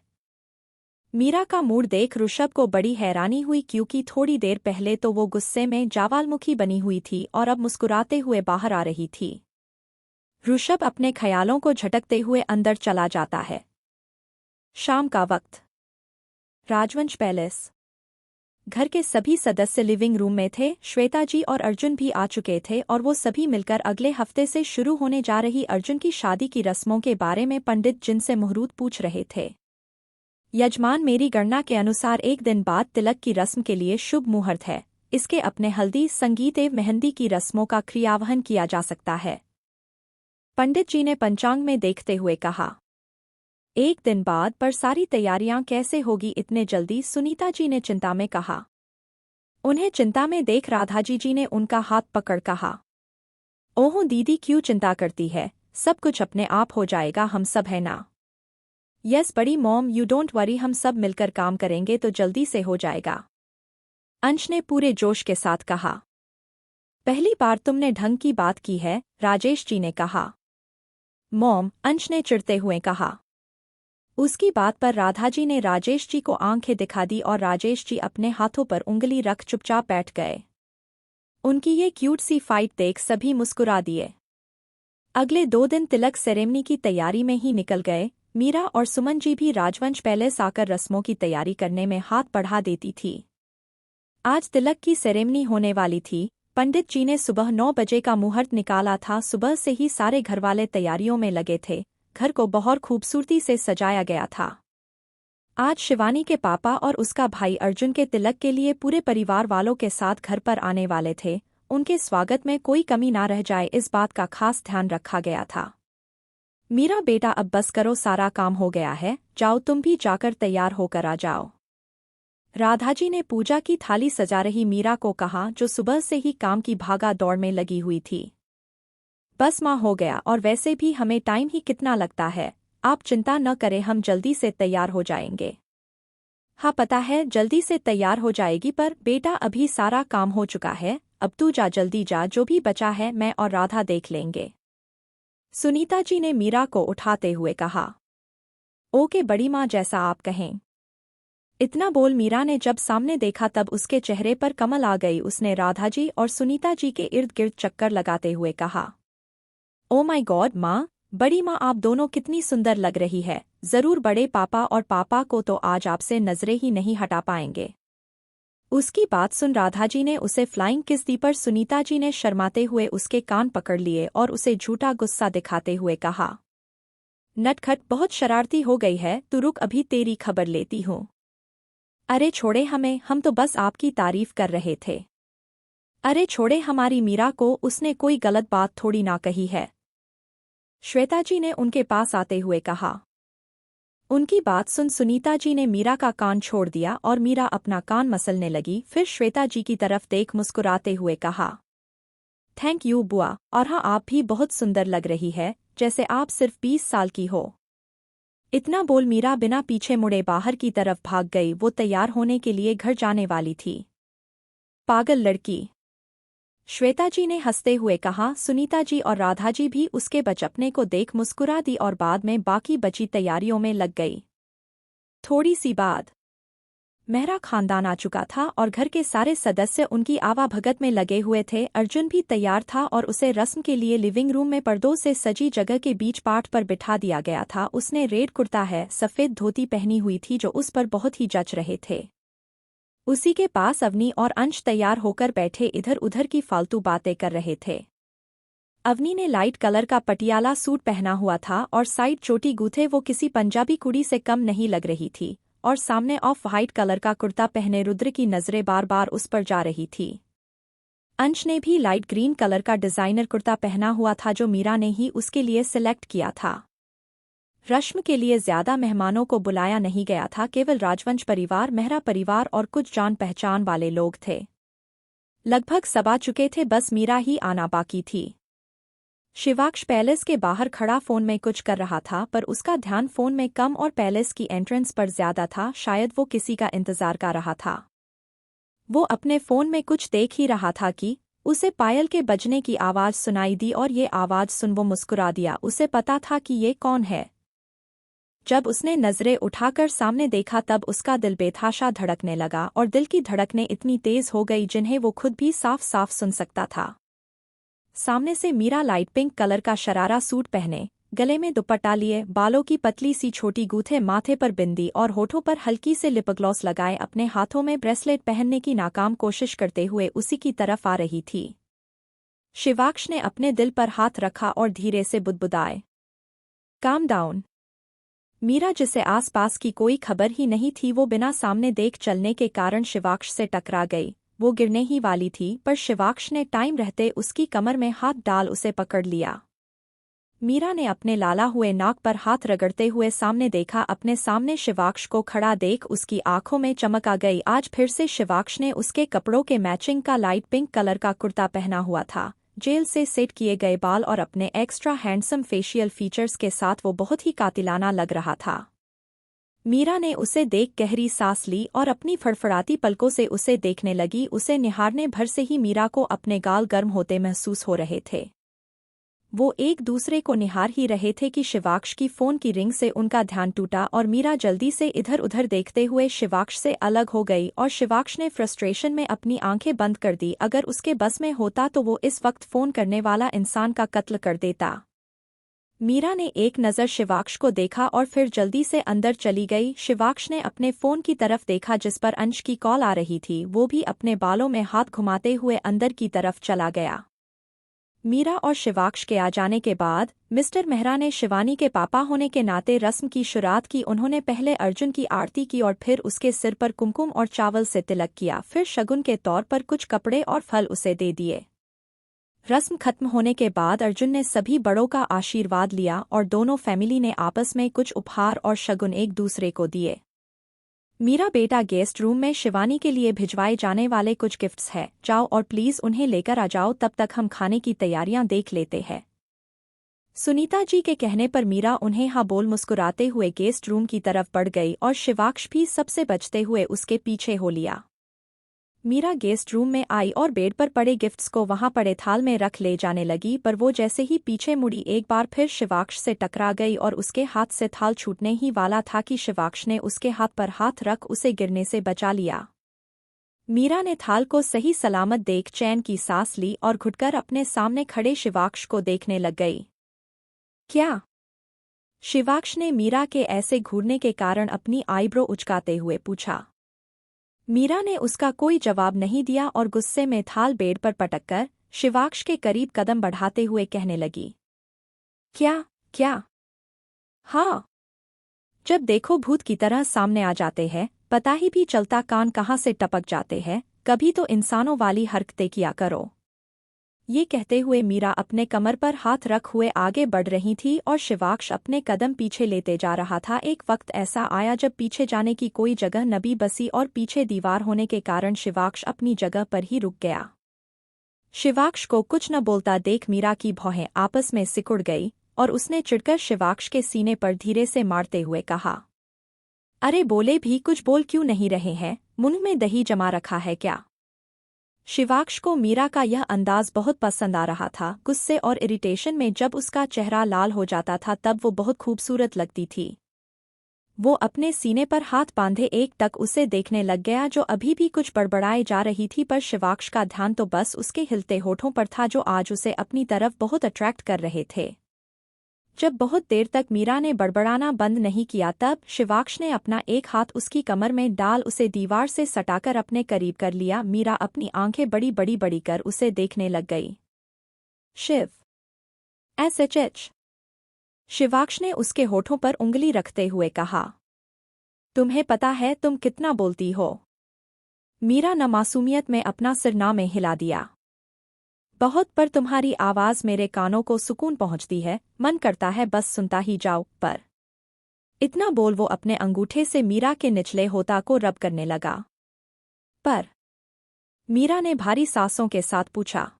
मीरा का मूड देख ऋषभ को बड़ी हैरानी हुई, क्योंकि थोड़ी देर पहले तो वो गुस्से में ज्वालामुखी बनी हुई थी और अब मुस्कुराते हुए बाहर आ रही थी। ऋषभ अपने ख्यालों को झटकते हुए अंदर चला जाता है। शाम का वक्त। राजवंश पैलेस। घर के सभी सदस्य लिविंग रूम में थे। श्वेता जी और अर्जुन भी आ चुके थे और वो सभी मिलकर अगले हफ्ते से शुरू होने जा रही अर्जुन की शादी की रस्मों के बारे में पंडित जिन से मुहूर्त पूछ रहे थे। यजमान, मेरी गणना के अनुसार एक दिन बाद तिलक की रस्म के लिए शुभ मुहूर्त है। इसके अपने हल्दी, संगीत एवं मेहंदी की रस्मों का क्रियावहन किया जा सकता है, पंडित जी ने पंचांग में देखते हुए कहा। एक दिन बाद, पर सारी तैयारियां कैसे होगी इतने जल्दी? सुनीता जी ने चिंता में कहा। उन्हें चिंता में देख राधाजी जी ने उनका हाथ पकड़ कहा। ओह दीदी, क्यों चिंता करती है, सब कुछ अपने आप हो जाएगा, हम सब है ना? यस बड़ी मॉम, यू डोंट वरी, हम सब मिलकर काम करेंगे तो जल्दी से हो जाएगा, अंश ने पूरे जोश के साथ कहा। पहली बार तुमने ढंग की बात की है, राजेश जी ने कहा। मॉम, अंश ने चिढ़ते हुए कहा। उसकी बात पर राधाजी ने राजेश जी को आंखें दिखा दी और राजेश जी अपने हाथों पर उंगली रख चुपचाप बैठ गए। उनकी ये क्यूट सी फाइट देख सभी मुस्कुरा दिए। अगले 2 दिन तिलक सेरेमनी की तैयारी में ही निकल गए। मीरा और सुमन जी भी राजवंश पैलेस आकर रस्मों की तैयारी करने में हाथ बढ़ा देती थी। आज तिलक की सेरेमनी होने वाली थी। पंडित जी ने सुबह 9 बजे का मुहूर्त निकाला था। सुबह से ही सारे घरवाले तैयारियों में लगे थे। घर को बहुत खूबसूरती से सजाया गया था। आज शिवानी के पापा और उसका भाई अर्जुन के तिलक के लिए पूरे परिवार वालों के साथ घर पर आने वाले थे। उनके स्वागत में कोई कमी ना रह जाए, इस बात का खास ध्यान रखा गया था। मीरा बेटा, अब बस करो, सारा काम हो गया है, जाओ तुम भी जाकर तैयार होकर आ जाओ, राधाजी ने पूजा की थाली सजा रही मीरा को कहा, जो सुबह से ही काम की भागा दौड़ में लगी हुई थी। बस माँ, हो गया, और वैसे भी हमें टाइम ही कितना लगता है, आप चिंता न करें, हम जल्दी से तैयार हो जाएंगे। हाँ पता है जल्दी से तैयार हो जाएगी, पर बेटा अभी सारा काम हो चुका है, अब तू जा, जल्दी जा, जो भी बचा है मैं और राधा देख लेंगे। सुनीता जी ने मीरा को उठाते हुए कहा। ओके बड़ी माँ, जैसा आप कहें। इतना बोल मीरा ने जब सामने देखा तब उसके चेहरे पर कमल आ गई। उसने राधा जी और सुनीता जी के इर्द गिर्द चक्कर लगाते हुए कहा, ओ माय गॉड माँ, बड़ी माँ आप दोनों कितनी सुंदर लग रही है। जरूर बड़े पापा और पापा को तो आज आपसे नजरें ही नहीं हटा पाएंगे। उसकी बात सुन राधा जी ने उसे फ्लाइंग किस दी पर सुनीता जी ने शर्माते हुए उसके कान पकड़ लिए और उसे झूठा गुस्सा दिखाते हुए कहा, नटखट बहुत शरारती हो गई है तू, रुक अभी तेरी खबर लेती हूँ। अरे छोड़े हमें, हम तो बस आपकी तारीफ कर रहे थे। अरे छोड़े हमारी मीरा को, उसने कोई गलत बात थोड़ी ना कही है। श्वेता जी ने उनके पास आते हुए कहा। उनकी बात सुन सुनीता जी ने मीरा का कान छोड़ दिया और मीरा अपना कान मसलने लगी। फिर श्वेता जी की तरफ देख मुस्कुराते हुए कहा, थैंक यू बुआ, और हाँ आप भी बहुत सुंदर लग रही है, जैसे आप सिर्फ 20 साल की हो। इतना बोल मीरा बिना पीछे मुड़े बाहर की तरफ भाग गई। वो तैयार होने के लिए घर जाने वाली थी। पागल लड़की, श्वेता जी ने हंसते हुए कहा। सुनीता जी और राधा जी भी उसके बचपने को देख मुस्कुरा दी और बाद में बाकी बची तैयारियों में लग गई। थोड़ी सी बाद मेहरा खानदान आ चुका था और घर के सारे सदस्य उनकी आवाभगत में लगे हुए थे। अर्जुन भी तैयार था और उसे रस्म के लिए लिविंग रूम में पर्दों से सजी जगह के बीच पाठ पर बिठा दिया गया था। उसने रेड कुर्ता है सफ़ेद धोती पहनी हुई थी जो उस पर बहुत ही जच रहे थे। उसी के पास अवनी और अंश तैयार होकर बैठे इधर उधर की फालतू बातें कर रहे थे। अवनी ने लाइट कलर का पटियाला सूट पहना हुआ था और साइड चोटी गूथे वो किसी पंजाबी कुड़ी से कम नहीं लग रही थी, और सामने ऑफ वाइट कलर का कुर्ता पहने रुद्र की नजरें बार बार उस पर जा रही थी। अंश ने भी लाइट ग्रीन कलर का डिजाइनर कुर्ता पहना हुआ था जो मीरा ने ही उसके लिए सिलेक्ट किया था। रश्म के लिए ज्यादा मेहमानों को बुलाया नहीं गया था, केवल राजवंश परिवार, मेहरा परिवार और कुछ जान पहचान वाले लोग थे। लगभग सब आ चुके थे, बस मीरा ही आना बाकी थी। शिवाक्ष पैलेस के बाहर खड़ा फोन में कुछ कर रहा था, पर उसका ध्यान फोन में कम और पैलेस की एंट्रेंस पर ज्यादा था। शायद वो किसी का इंतजार कर रहा था। वो अपने फोन में कुछ देख ही रहा था कि उसे पायल के बजने की आवाज सुनाई दी और ये आवाज सुन वो मुस्कुरा दिया। उसे पता था कि ये कौन है। जब उसने नजरें उठाकर सामने देखा तब उसका दिल बेतहाशा धड़कने लगा और दिल की धड़कनें इतनी तेज हो गई जिन्हें वो खुद भी साफ साफ सुन सकता था। सामने से मीरा लाइट पिंक कलर का शरारा सूट पहने, गले में दुपट्टा लिए, बालों की पतली सी छोटी गूंथे, माथे पर बिंदी और होठों पर हल्की से लिप ग्लॉस लगाए, अपने हाथों में ब्रेसलेट पहनने की नाकाम कोशिश करते हुए उसी की तरफ आ रही थी। शिवाक्ष ने अपने दिल पर हाथ रखा और धीरे से बुदबुदाए, काम डाउन। मीरा, जिसे आसपास की कोई खबर ही नहीं थी, वो बिना सामने देख चलने के कारण शिवाक्ष से टकरा गई। वो गिरने ही वाली थी, पर शिवाक्ष ने टाइम रहते उसकी कमर में हाथ डाल उसे पकड़ लिया। मीरा ने अपने लाला हुए नाक पर हाथ रगड़ते हुए सामने देखा। अपने सामने शिवाक्ष को खड़ा देख उसकी आंखों में चमक आ गई। आज फिर से शिवाक्ष ने उसके कपड़ों के मैचिंग का लाइट पिंक कलर का कुर्ता पहना हुआ था। जेल से सेट किए गए बाल और अपने एक्स्ट्रा हैंडसम फेशियल फीचर्स के साथ वो बहुत ही कातिलाना लग रहा था। मीरा ने उसे देख गहरी सांस ली और अपनी फड़फड़ाती पलकों से उसे देखने लगी। उसे निहारने भर से ही मीरा को अपने गाल गर्म होते महसूस हो रहे थे। वो एक दूसरे को निहार ही रहे थे कि शिवाक्ष की फोन की रिंग से उनका ध्यान टूटा और मीरा जल्दी से इधर उधर देखते हुए शिवाक्ष से अलग हो गई और शिवाक्ष ने फ्रस्ट्रेशन में अपनी आंखें बंद कर दी। अगर उसके बस में होता तो वो इस वक्त फोन करने वाला इंसान का कत्ल कर देता। मीरा ने एक नज़र शिवाक्ष को देखा और फिर जल्दी से अंदर चली गई। शिवाक्ष ने अपने फोन की तरफ देखा जिस पर अंश की कॉल आ रही थी। वो भी अपने बालों में हाथ घुमाते हुए अंदर की तरफ चला गया। मीरा और शिवाक्ष के आ जाने के बाद मिस्टर मेहरा ने शिवानी के पापा होने के नाते रस्म की शुरुआत की। उन्होंने पहले अर्जुन की आरती की और फिर उसके सिर पर कुमकुम और चावल से तिलक किया। फिर शगुन के तौर पर कुछ कपड़े और फल उसे दे दिए। रस्म खत्म होने के बाद अर्जुन ने सभी बड़ों का आशीर्वाद लिया और दोनों फैमिली ने आपस में कुछ उपहार और शगुन एक दूसरे को दिए। मीरा बेटा, गेस्ट रूम में शिवानी के लिए भिजवाए जाने वाले कुछ गिफ्ट्स हैं, जाओ और प्लीज उन्हें लेकर आ जाओ, तब तक हम खाने की तैयारियां देख लेते हैं। सुनीता जी के कहने पर मीरा उन्हें हाँ बोल मुस्कुराते हुए गेस्ट रूम की तरफ बढ़ गई और शिवाक्ष भी सबसे बचते हुए उसके पीछे हो लिया। मीरा गेस्ट रूम में आई और बेड पर पड़े गिफ्ट्स को वहां पड़े थाल में रख ले जाने लगी, पर वो जैसे ही पीछे मुड़ी एक बार फिर शिवाक्ष से टकरा गई और उसके हाथ से थाल छूटने ही वाला था कि शिवाक्ष ने उसके हाथ पर हाथ रख उसे गिरने से बचा लिया। मीरा ने थाल को सही सलामत देख चैन की सांस ली और घुटकर अपने सामने खड़े शिवाक्ष को देखने लग गई। क्या? शिवाक्ष ने मीरा के ऐसे घूरने के कारण अपनी आईब्रो उचकाते हुए पूछा। मीरा ने उसका कोई जवाब नहीं दिया और गुस्से में थाल बेड पर पटककर शिवाक्ष के करीब कदम बढ़ाते हुए कहने लगी। क्या? क्या? हाँ, जब देखो भूत की तरह सामने आ जाते हैं, पता ही भी चलता कान कहाँ से टपक जाते हैं, कभी तो इंसानों वाली हरकतें किया करो। ये कहते हुए मीरा अपने कमर पर हाथ रख हुए आगे बढ़ रही थी और शिवाक्ष अपने कदम पीछे लेते जा रहा था। एक वक्त ऐसा आया जब पीछे जाने की कोई जगह न भी बसी और पीछे दीवार होने के कारण शिवाक्ष अपनी जगह पर ही रुक गया। शिवाक्ष को कुछ न बोलता देख मीरा की भौहें आपस में सिकुड़ गई और उसने चिढ़कर शिवाक्ष के सीने पर धीरे से मारते हुए कहा, अरे बोले भी कुछ बोल क्यों नहीं रहे हैं, मुंह में दही जमा रखा है क्या? शिवाक्ष को मीरा का यह अंदाज बहुत पसंद आ रहा था। गुस्से और इरिटेशन में जब उसका चेहरा लाल हो जाता था तब वो बहुत खूबसूरत लगती थी। वो अपने सीने पर हाथ बांधे एक टक उसे देखने लग गया जो अभी भी कुछ बड़बड़ाए जा रही थी, पर शिवाक्ष का ध्यान तो बस उसके हिलते होठों पर था जो आज उसे अपनी तरफ बहुत अट्रैक्ट कर रहे थे। जब बहुत देर तक मीरा ने बड़बड़ाना बंद नहीं किया तब शिवाक्ष ने अपना एक हाथ उसकी कमर में डाल उसे दीवार से सटाकर अपने करीब कर लिया। मीरा अपनी आंखें बड़ी बड़ी बड़ी कर उसे देखने लग गई। शिव SHH, शिवाक्ष ने उसके होठों पर उंगली रखते हुए कहा। तुम्हें पता है तुम कितना बोलती हो? मीरा न मासूमियत में अपना सिर ना में हिला दिया। बहुत, पर तुम्हारी आवाज मेरे कानों को सुकून पहुंचती है, मन करता है बस सुनता ही जाओ। पर इतना बोल वो अपने अंगूठे से मीरा के निचले होठा को रब करने लगा। पर मीरा ने भारी सांसों के साथ पूछा,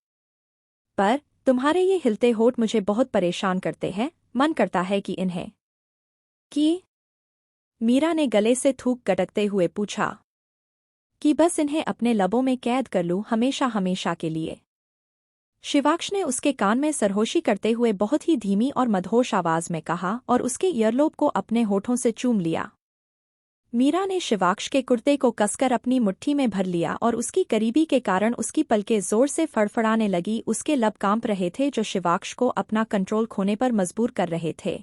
पर तुम्हारे ये हिलते होठ मुझे बहुत परेशान करते हैं, मन करता है कि इन्हें कि मीरा ने गले से थूक गटकते हुए पूछा, कि बस इन्हें अपने लबों में कैद कर लूं हमेशा हमेशा के लिए। शिवाक्ष ने उसके कान में सरहोशी करते हुए बहुत ही धीमी और मदहोश आवाज में कहा और उसके ईयरलोब को अपने होठों से चूम लिया। मीरा ने शिवाक्ष के कुर्ते को कसकर अपनी मुट्ठी में भर लिया और उसकी करीबी के कारण उसकी पलकें जोर से फड़फड़ाने लगी। उसके लब कांप रहे थे जो शिवाक्ष को अपना कंट्रोल खोने पर मजबूर कर रहे थे।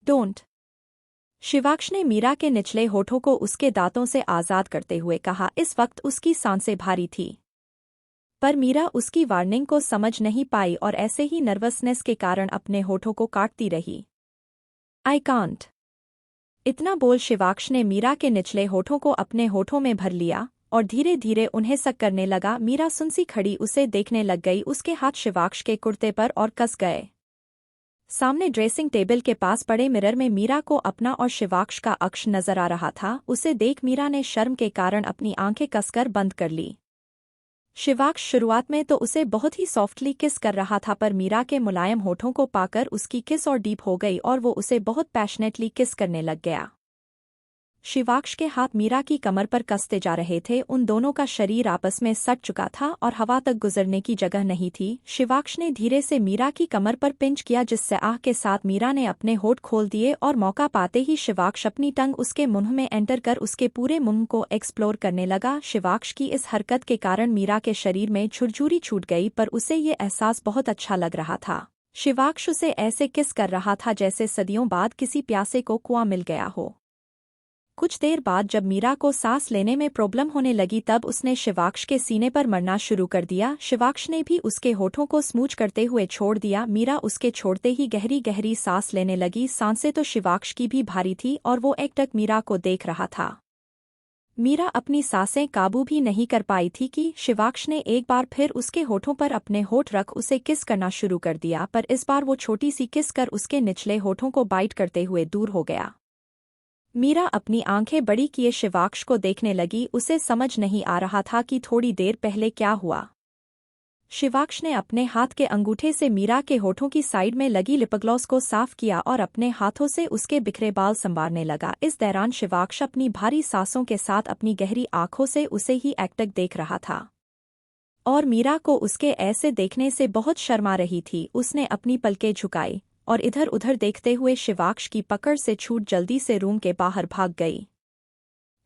डोंट। शिवाक्ष ने मीरा के निचले होठों को उसके दांतों से आजाद करते हुए कहा। इस वक्त उसकी सांसें भारी थी, पर मीरा उसकी वार्निंग को समझ नहीं पाई और ऐसे ही नर्वसनेस के कारण अपने होठों को काटती रही। I can't. इतना बोल शिवाक्ष ने मीरा के निचले होठों को अपने होठों में भर लिया और धीरे धीरे उन्हें सक करने लगा। मीरा सुनसी खड़ी उसे देखने लग गई। उसके हाथ शिवाक्ष के कुर्ते पर और कस गए। सामने ड्रेसिंग टेबल के पास पड़े मिरर में मीरा को अपना और शिवाक्ष का अक्ष नजर आ रहा था। उसे देख मीरा ने शर्म के कारण अपनी आंखें कसकर बंद कर ली। शिवाक्ष शुरुआत में तो उसे बहुत ही सॉफ्टली किस कर रहा था, पर मीरा के मुलायम होठों को पाकर उसकी किस और डीप हो गई और वो उसे बहुत पैशनेटली किस करने लग गया। शिवाक्ष के हाथ मीरा की कमर पर कसते जा रहे थे। उन दोनों का शरीर आपस में सट चुका था और हवा तक गुजरने की जगह नहीं थी। शिवाक्ष ने धीरे से मीरा की कमर पर पिंच किया, जिससे आह के साथ मीरा ने अपने होठ खोल दिए और मौका पाते ही शिवाक्ष अपनी टंग उसके मुंह में एंटर कर उसके पूरे मुंह को एक्सप्लोर करने लगा। शिवाक्ष की इस हरकत के कारण मीरा के शरीर में झुरझुरी छूट गई, पर उसे ये एहसास बहुत अच्छा लग रहा था। शिवाक्ष उसे ऐसे किस कर रहा था जैसे सदियों बाद किसी प्यासे को कुआं मिल गया हो। कुछ देर बाद जब मीरा को सांस लेने में प्रॉब्लम होने लगी तब उसने शिवाक्ष के सीने पर मरना शुरू कर दिया। शिवाक्ष ने भी उसके होठों को स्मूच करते हुए छोड़ दिया। मीरा उसके छोड़ते ही गहरी गहरी सांस लेने लगी। सांसें तो शिवाक्ष की भी भारी थी और वो एकटक मीरा को देख रहा था। मीरा अपनी सांसें काबू भी नहीं कर पाई थी कि शिवाक्ष ने एक बार फिर उसके होठों पर अपने होठ रख उसे किस करना शुरू कर दिया, पर इस बार वो छोटी सी किस कर उसके निचले होठों को बाइट करते हुए दूर हो गया। मीरा अपनी आंखें बड़ी किए शिवाक्ष को देखने लगी। उसे समझ नहीं आ रहा था कि थोड़ी देर पहले क्या हुआ। शिवाक्ष ने अपने हाथ के अंगूठे से मीरा के होठों की साइड में लगी लिपग्लॉस को साफ किया और अपने हाथों से उसके बिखरे बाल संवारने लगा। इस दौरान शिवाक्ष अपनी भारी सांसों के साथ अपनी गहरी आंखों से उसे ही एकटक देख रहा था और मीरा को उसके ऐसे देखने से बहुत शर्मा रही थी। उसने अपनी पलकें झुकाई और इधर-उधर देखते हुए शिवाक्ष की पकड़ से छूट जल्दी से रूम के बाहर भाग गई।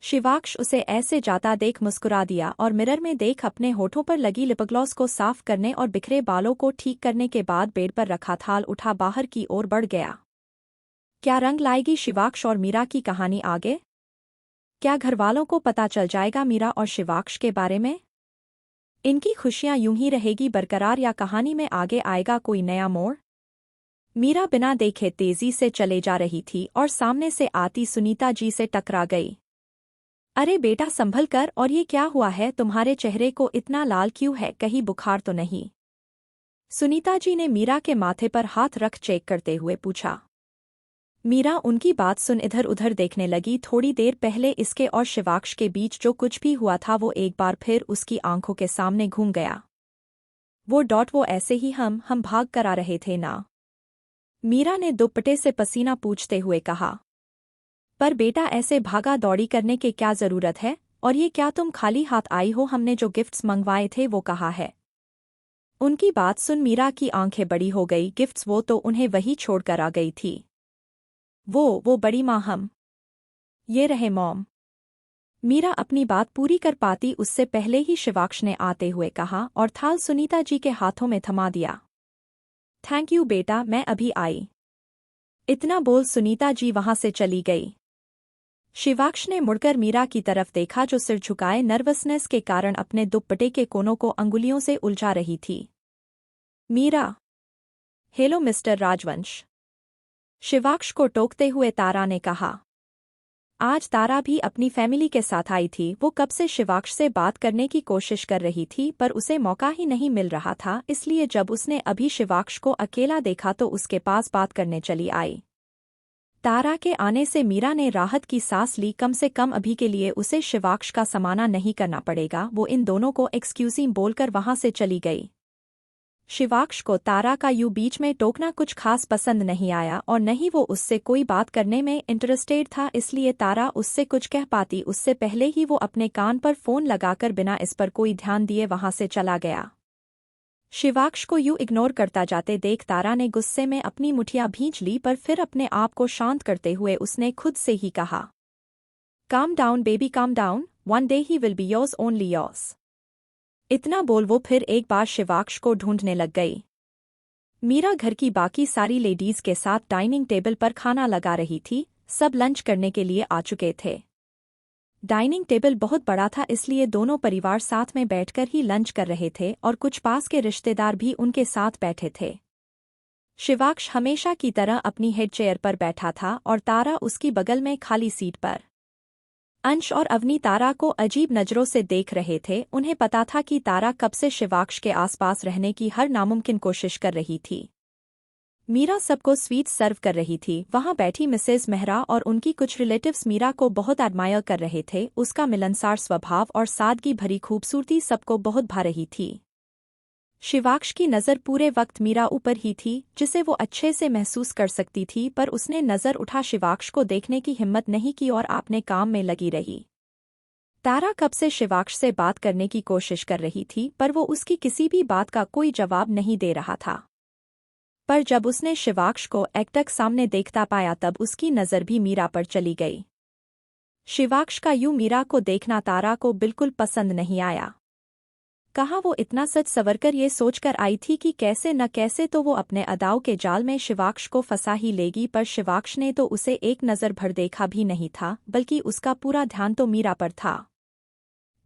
शिवाक्ष उसे ऐसे जाता देख मुस्कुरा दिया और मिरर में देख अपने होठों पर लगी लिपग्लॉस को साफ करने और बिखरे बालों को ठीक करने के बाद बेड पर रखा थाल उठा बाहर की ओर बढ़ गया। क्या रंग लाएगी शिवाक्ष और मीरा की कहानी आगे? क्या घरवालों को पता चल जाएगा मीरा और शिवाक्ष के बारे में? इनकी खुशियां यूं ही रहेगी बरकरार या कहानी में आगे आएगा कोई नया मोड़? मीरा बिना देखे तेजी से चले जा रही थी और सामने से आती सुनीता जी से टकरा गई। अरे बेटा संभल कर, और ये क्या हुआ है? तुम्हारे चेहरे को इतना लाल क्यों है? कहीं बुखार तो नहीं? सुनीता जी ने मीरा के माथे पर हाथ रख चेक करते हुए पूछा। मीरा उनकी बात सुन इधर-उधर देखने लगी। थोड़ी देर पहले इसके और शिवाक्ष के बीच जो कुछ भी हुआ था वो एक बार फिर उसकी आंखों के सामने घूम गया। वो ऐसे ही हम भाग कर आ रहे थे ना? मीरा ने दुपट्टे से पसीना पूछते हुए कहा। पर बेटा ऐसे भागा दौड़ी करने की क्या जरूरत है? और ये क्या तुम खाली हाथ आई हो? हमने जो गिफ्ट्स मंगवाए थे वो कहाँ है? उनकी बात सुन मीरा की आंखें बड़ी हो गई। गिफ्ट्स? वो तो उन्हें वही छोड़कर आ गई थी। वो बड़ी माँ हम। ये रहे मॉम। मीरा अपनी बात पूरी कर पाती उससे पहले ही शिवाक्ष ने आते हुए कहा और थाल सुनीता जी के हाथों में थमा दिया। थैंक यू बेटा, मैं अभी आई। इतना बोल सुनीता जी वहां से चली गई। शिवाक्ष ने मुड़कर मीरा की तरफ देखा जो सिर झुकाए नर्वसनेस के कारण अपने दुपट्टे के कोनों को अंगुलियों से उलझा रही थी। मीरा। हेलो मिस्टर राजवंश। शिवाक्ष को टोकते हुए तारा ने कहा। आज तारा भी अपनी फैमिली के साथ आई थी। वो कब से शिवाक्ष से बात करने की कोशिश कर रही थी पर उसे मौका ही नहीं मिल रहा था, इसलिए जब उसने अभी शिवाक्ष को अकेला देखा तो उसके पास बात करने चली आई। तारा के आने से मीरा ने राहत की सांस ली। कम से कम अभी के लिए उसे शिवाक्ष का सामना नहीं करना पड़ेगा। वो इन दोनों को एक्सक्यूज़ बोलकर वहां से चली गई। शिवाक्ष को तारा का यूं बीच में टोकना कुछ खास पसंद नहीं आया और न ही वो उससे कोई बात करने में इंटरेस्टेड था, इसलिए तारा उससे कुछ कह पाती उससे पहले ही वो अपने कान पर फोन लगाकर बिना इस पर कोई ध्यान दिए वहां से चला गया। शिवाक्ष को यूं इग्नोर करता जाते देख तारा ने गुस्से में अपनी मुठियां भींच ली, पर फिर अपने आप को शांत करते हुए उसने खुद से ही कहा, calm down baby calm down, one day he will be yours only yours. इतना बोल वो फिर एक बार शिवाक्ष को ढूंढने लग गई। मीरा घर की बाकी सारी लेडीज के साथ डाइनिंग टेबल पर खाना लगा रही थी। सब लंच करने के लिए आ चुके थे। डाइनिंग टेबल बहुत बड़ा था, इसलिए दोनों परिवार साथ में बैठकर ही लंच कर रहे थे और कुछ पास के रिश्तेदार भी उनके साथ बैठे थे। शिवाक्ष हमेशा की तरह अपनी हेड चेयर पर बैठा था और तारा उसकी बगल में खाली सीट पर। अंश और अवनी तारा को अजीब नजरों से देख रहे थे। उन्हें पता था कि तारा कब से शिवाक्ष के आसपास रहने की हर नामुमकिन कोशिश कर रही थी। मीरा सबको स्वीट सर्व कर रही थी। वहां बैठी मिसेज मेहरा और उनकी कुछ रिलेटिव्स मीरा को बहुत एडमायर कर रहे थे। उसका मिलनसार स्वभाव और सादगी भरी खूबसूरती सबको बहुत भा रही थी। शिवाक्ष की नज़र पूरे वक्त मीरा ऊपर ही थी, जिसे वो अच्छे से महसूस कर सकती थी, पर उसने नज़र उठा शिवाक्ष को देखने की हिम्मत नहीं की और अपने काम में लगी रही। तारा कब से शिवाक्ष से बात करने की कोशिश कर रही थी, पर वो उसकी किसी भी बात का कोई जवाब नहीं दे रहा था। पर जब उसने शिवाक्ष को एकटक सामने देखता पाया तब उसकी नज़र भी मीरा पर चली गई। शिवाक्ष का यूं मीरा को देखना तारा को बिल्कुल पसंद नहीं आया। कहाँ वो इतना सच संवरकर ये सोचकर आई थी कि कैसे न कैसे तो वो अपने अदाओं के जाल में शिवाक्ष को फंसा ही लेगी, पर शिवाक्ष ने तो उसे एक नज़र भर देखा भी नहीं था, बल्कि उसका पूरा ध्यान तो मीरा पर था।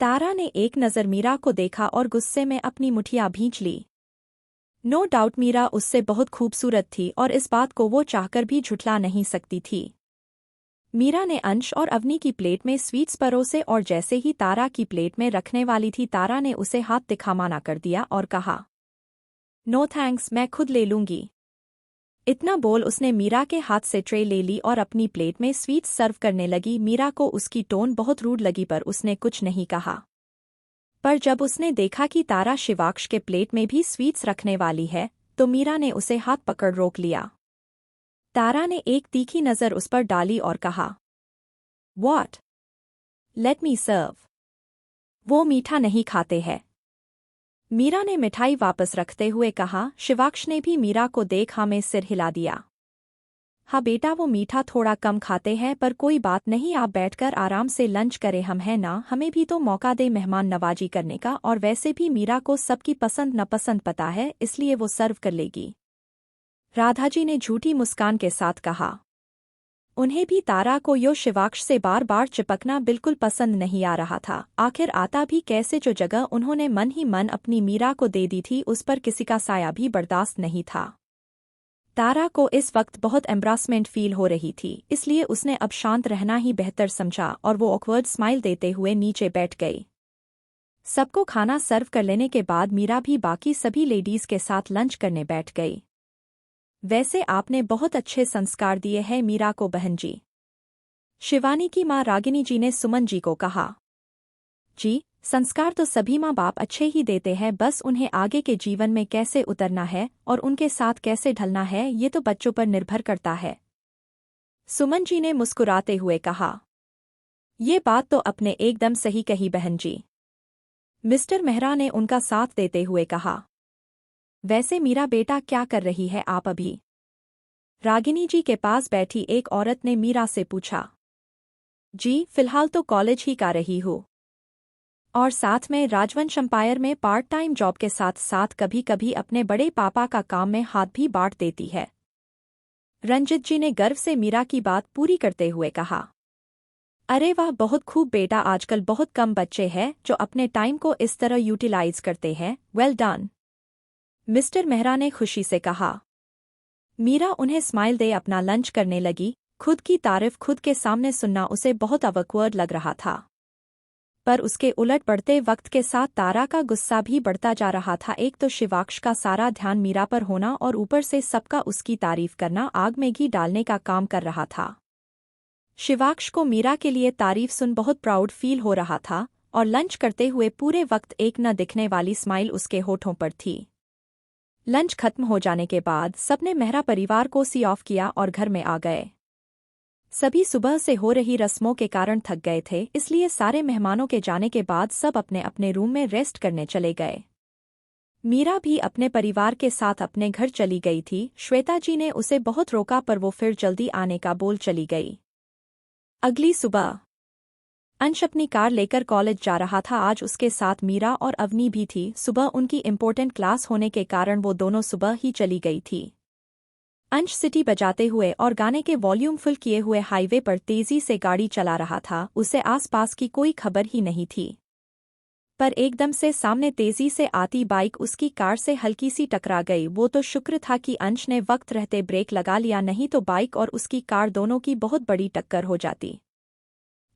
तारा ने एक नज़र मीरा को देखा और गुस्से में अपनी मुठियां भींच ली। नो डाउट मीरा उससे बहुत खूबसूरत थी और इस बात को वो चाहकर भी झुठला नहीं सकती थी। मीरा ने अंश और अवनी की प्लेट में स्वीट्स परोसे और जैसे ही तारा की प्लेट में रखने वाली थी तारा ने उसे हाथ दिखा मना कर दिया और कहा, नो थैंक्स, मैं खुद ले लूंगी। इतना बोल उसने मीरा के हाथ से ट्रे ले ली और अपनी प्लेट में स्वीट्स सर्व करने लगी। मीरा को उसकी टोन बहुत रूड लगी पर उसने कुछ नहीं कहा। पर जब उसने देखा कि तारा शिवाक्ष के प्लेट में भी स्वीट्स रखने वाली है तो मीरा ने उसे हाथ पकड़ रोक लिया। तारा ने एक तीखी नज़र उस पर डाली और कहा, "What? Let me serve." वो मीठा नहीं खाते हैं। मीरा ने मिठाई वापस रखते हुए कहा। शिवाक्ष ने भी मीरा को देख हाँ में सिर हिला दिया। हाँ बेटा, वो मीठा थोड़ा कम खाते हैं पर कोई बात नहीं, आप बैठकर आराम से लंच करें, हम हैं ना, हमें भी तो मौका दे मेहमान नवाजी करने का, और वैसे भी मीरा को सबकी पसंद नापसंद पता है इसलिए वो सर्व कर लेगी। राधाजी ने झूठी मुस्कान के साथ कहा। उन्हें भी तारा को यो शिवाक्ष से बार बार चिपकना बिल्कुल पसंद नहीं आ रहा था। आखिर आता भी कैसे, जो जगह उन्होंने मन ही मन अपनी मीरा को दे दी थी उस पर किसी का साया भी बर्दाश्त नहीं था। तारा को इस वक्त बहुत एम्ब्रासमेंट फील हो रही थी, इसलिए उसने अब शांत रहना ही बेहतर समझा और वो ऑकवर्ड स्माइल देते हुए नीचे बैठ गई। सबको खाना सर्व कर लेने के बाद मीरा भी बाकी सभी लेडीज के साथ लंच करने बैठ गई। वैसे आपने बहुत अच्छे संस्कार दिए हैं मीरा को बहन जी, शिवानी की मां रागिनी जी ने सुमन जी को कहा। जी, संस्कार तो सभी माँ बाप अच्छे ही देते हैं, बस उन्हें आगे के जीवन में कैसे उतरना है और उनके साथ कैसे ढलना है ये तो बच्चों पर निर्भर करता है, सुमन जी ने मुस्कुराते हुए कहा। ये बात तो आपने एकदम सही कही बहन जी, मिस्टर मेहरा ने उनका साथ देते हुए कहा। वैसे मीरा बेटा क्या कर रही है आप अभी? रागिनी जी के पास बैठी एक औरत ने मीरा से पूछा। जी, फिलहाल तो कॉलेज ही कर रही हूँ और साथ में राजवंश एम्पायर में पार्ट टाइम जॉब के साथ साथ कभी कभी अपने बड़े पापा का काम में हाथ भी बांट देती है, रंजित जी ने गर्व से मीरा की बात पूरी करते हुए कहा। अरे वाह, बहुत खूब बेटा, आजकल बहुत कम बच्चे हैं जो अपने टाइम को इस तरह यूटिलाइज करते हैं, वेल डन, मिस्टर मेहरा ने खुशी से कहा। मीरा उन्हें स्माइल दे अपना लंच करने लगी। खुद की तारीफ खुद के सामने सुनना उसे बहुत अवकवर्ड लग रहा था, पर उसके उलट बढ़ते वक्त के साथ तारा का गुस्सा भी बढ़ता जा रहा था। एक तो शिवाक्ष का सारा ध्यान मीरा पर होना और ऊपर से सबका उसकी तारीफ करना आग में घी डालने का काम कर रहा था। शिवाक्ष को मीरा के लिए तारीफ सुन बहुत प्राउड फील हो रहा था और लंच करते हुए पूरे वक्त एक न दिखने वाली स्माइल उसके होठों पर थी। लंच खत्म हो जाने के बाद सबने मेहरा परिवार को सी ऑफ किया और घर में आ गए। सभी सुबह से हो रही रस्मों के कारण थक गए थे, इसलिए सारे मेहमानों के जाने के बाद सब अपने अपने रूम में रेस्ट करने चले गए। मीरा भी अपने परिवार के साथ अपने घर चली गई थी। श्वेता जी ने उसे बहुत रोका पर वो फिर जल्दी आने का बोल चली गई। अगली सुबह अंश अपनी कार लेकर कॉलेज जा रहा था। आज उसके साथ मीरा और अवनी भी थी। सुबह उनकी इम्पोर्टेंट क्लास होने के कारण वो दोनों सुबह ही चली गई थी। अंश सिटी बजाते हुए और गाने के वॉल्यूम फुल किए हुए हाईवे पर तेजी से गाड़ी चला रहा था। उसे आसपास की कोई खबर ही नहीं थी, पर एकदम से सामने तेजी से आती बाइक उसकी कार से हल्की सी टकरा गई। वो तो शुक्र था कि अंश ने वक्त रहते ब्रेक लगा लिया, नहीं तो बाइक और उसकी कार दोनों की बहुत बड़ी टक्कर हो जाती।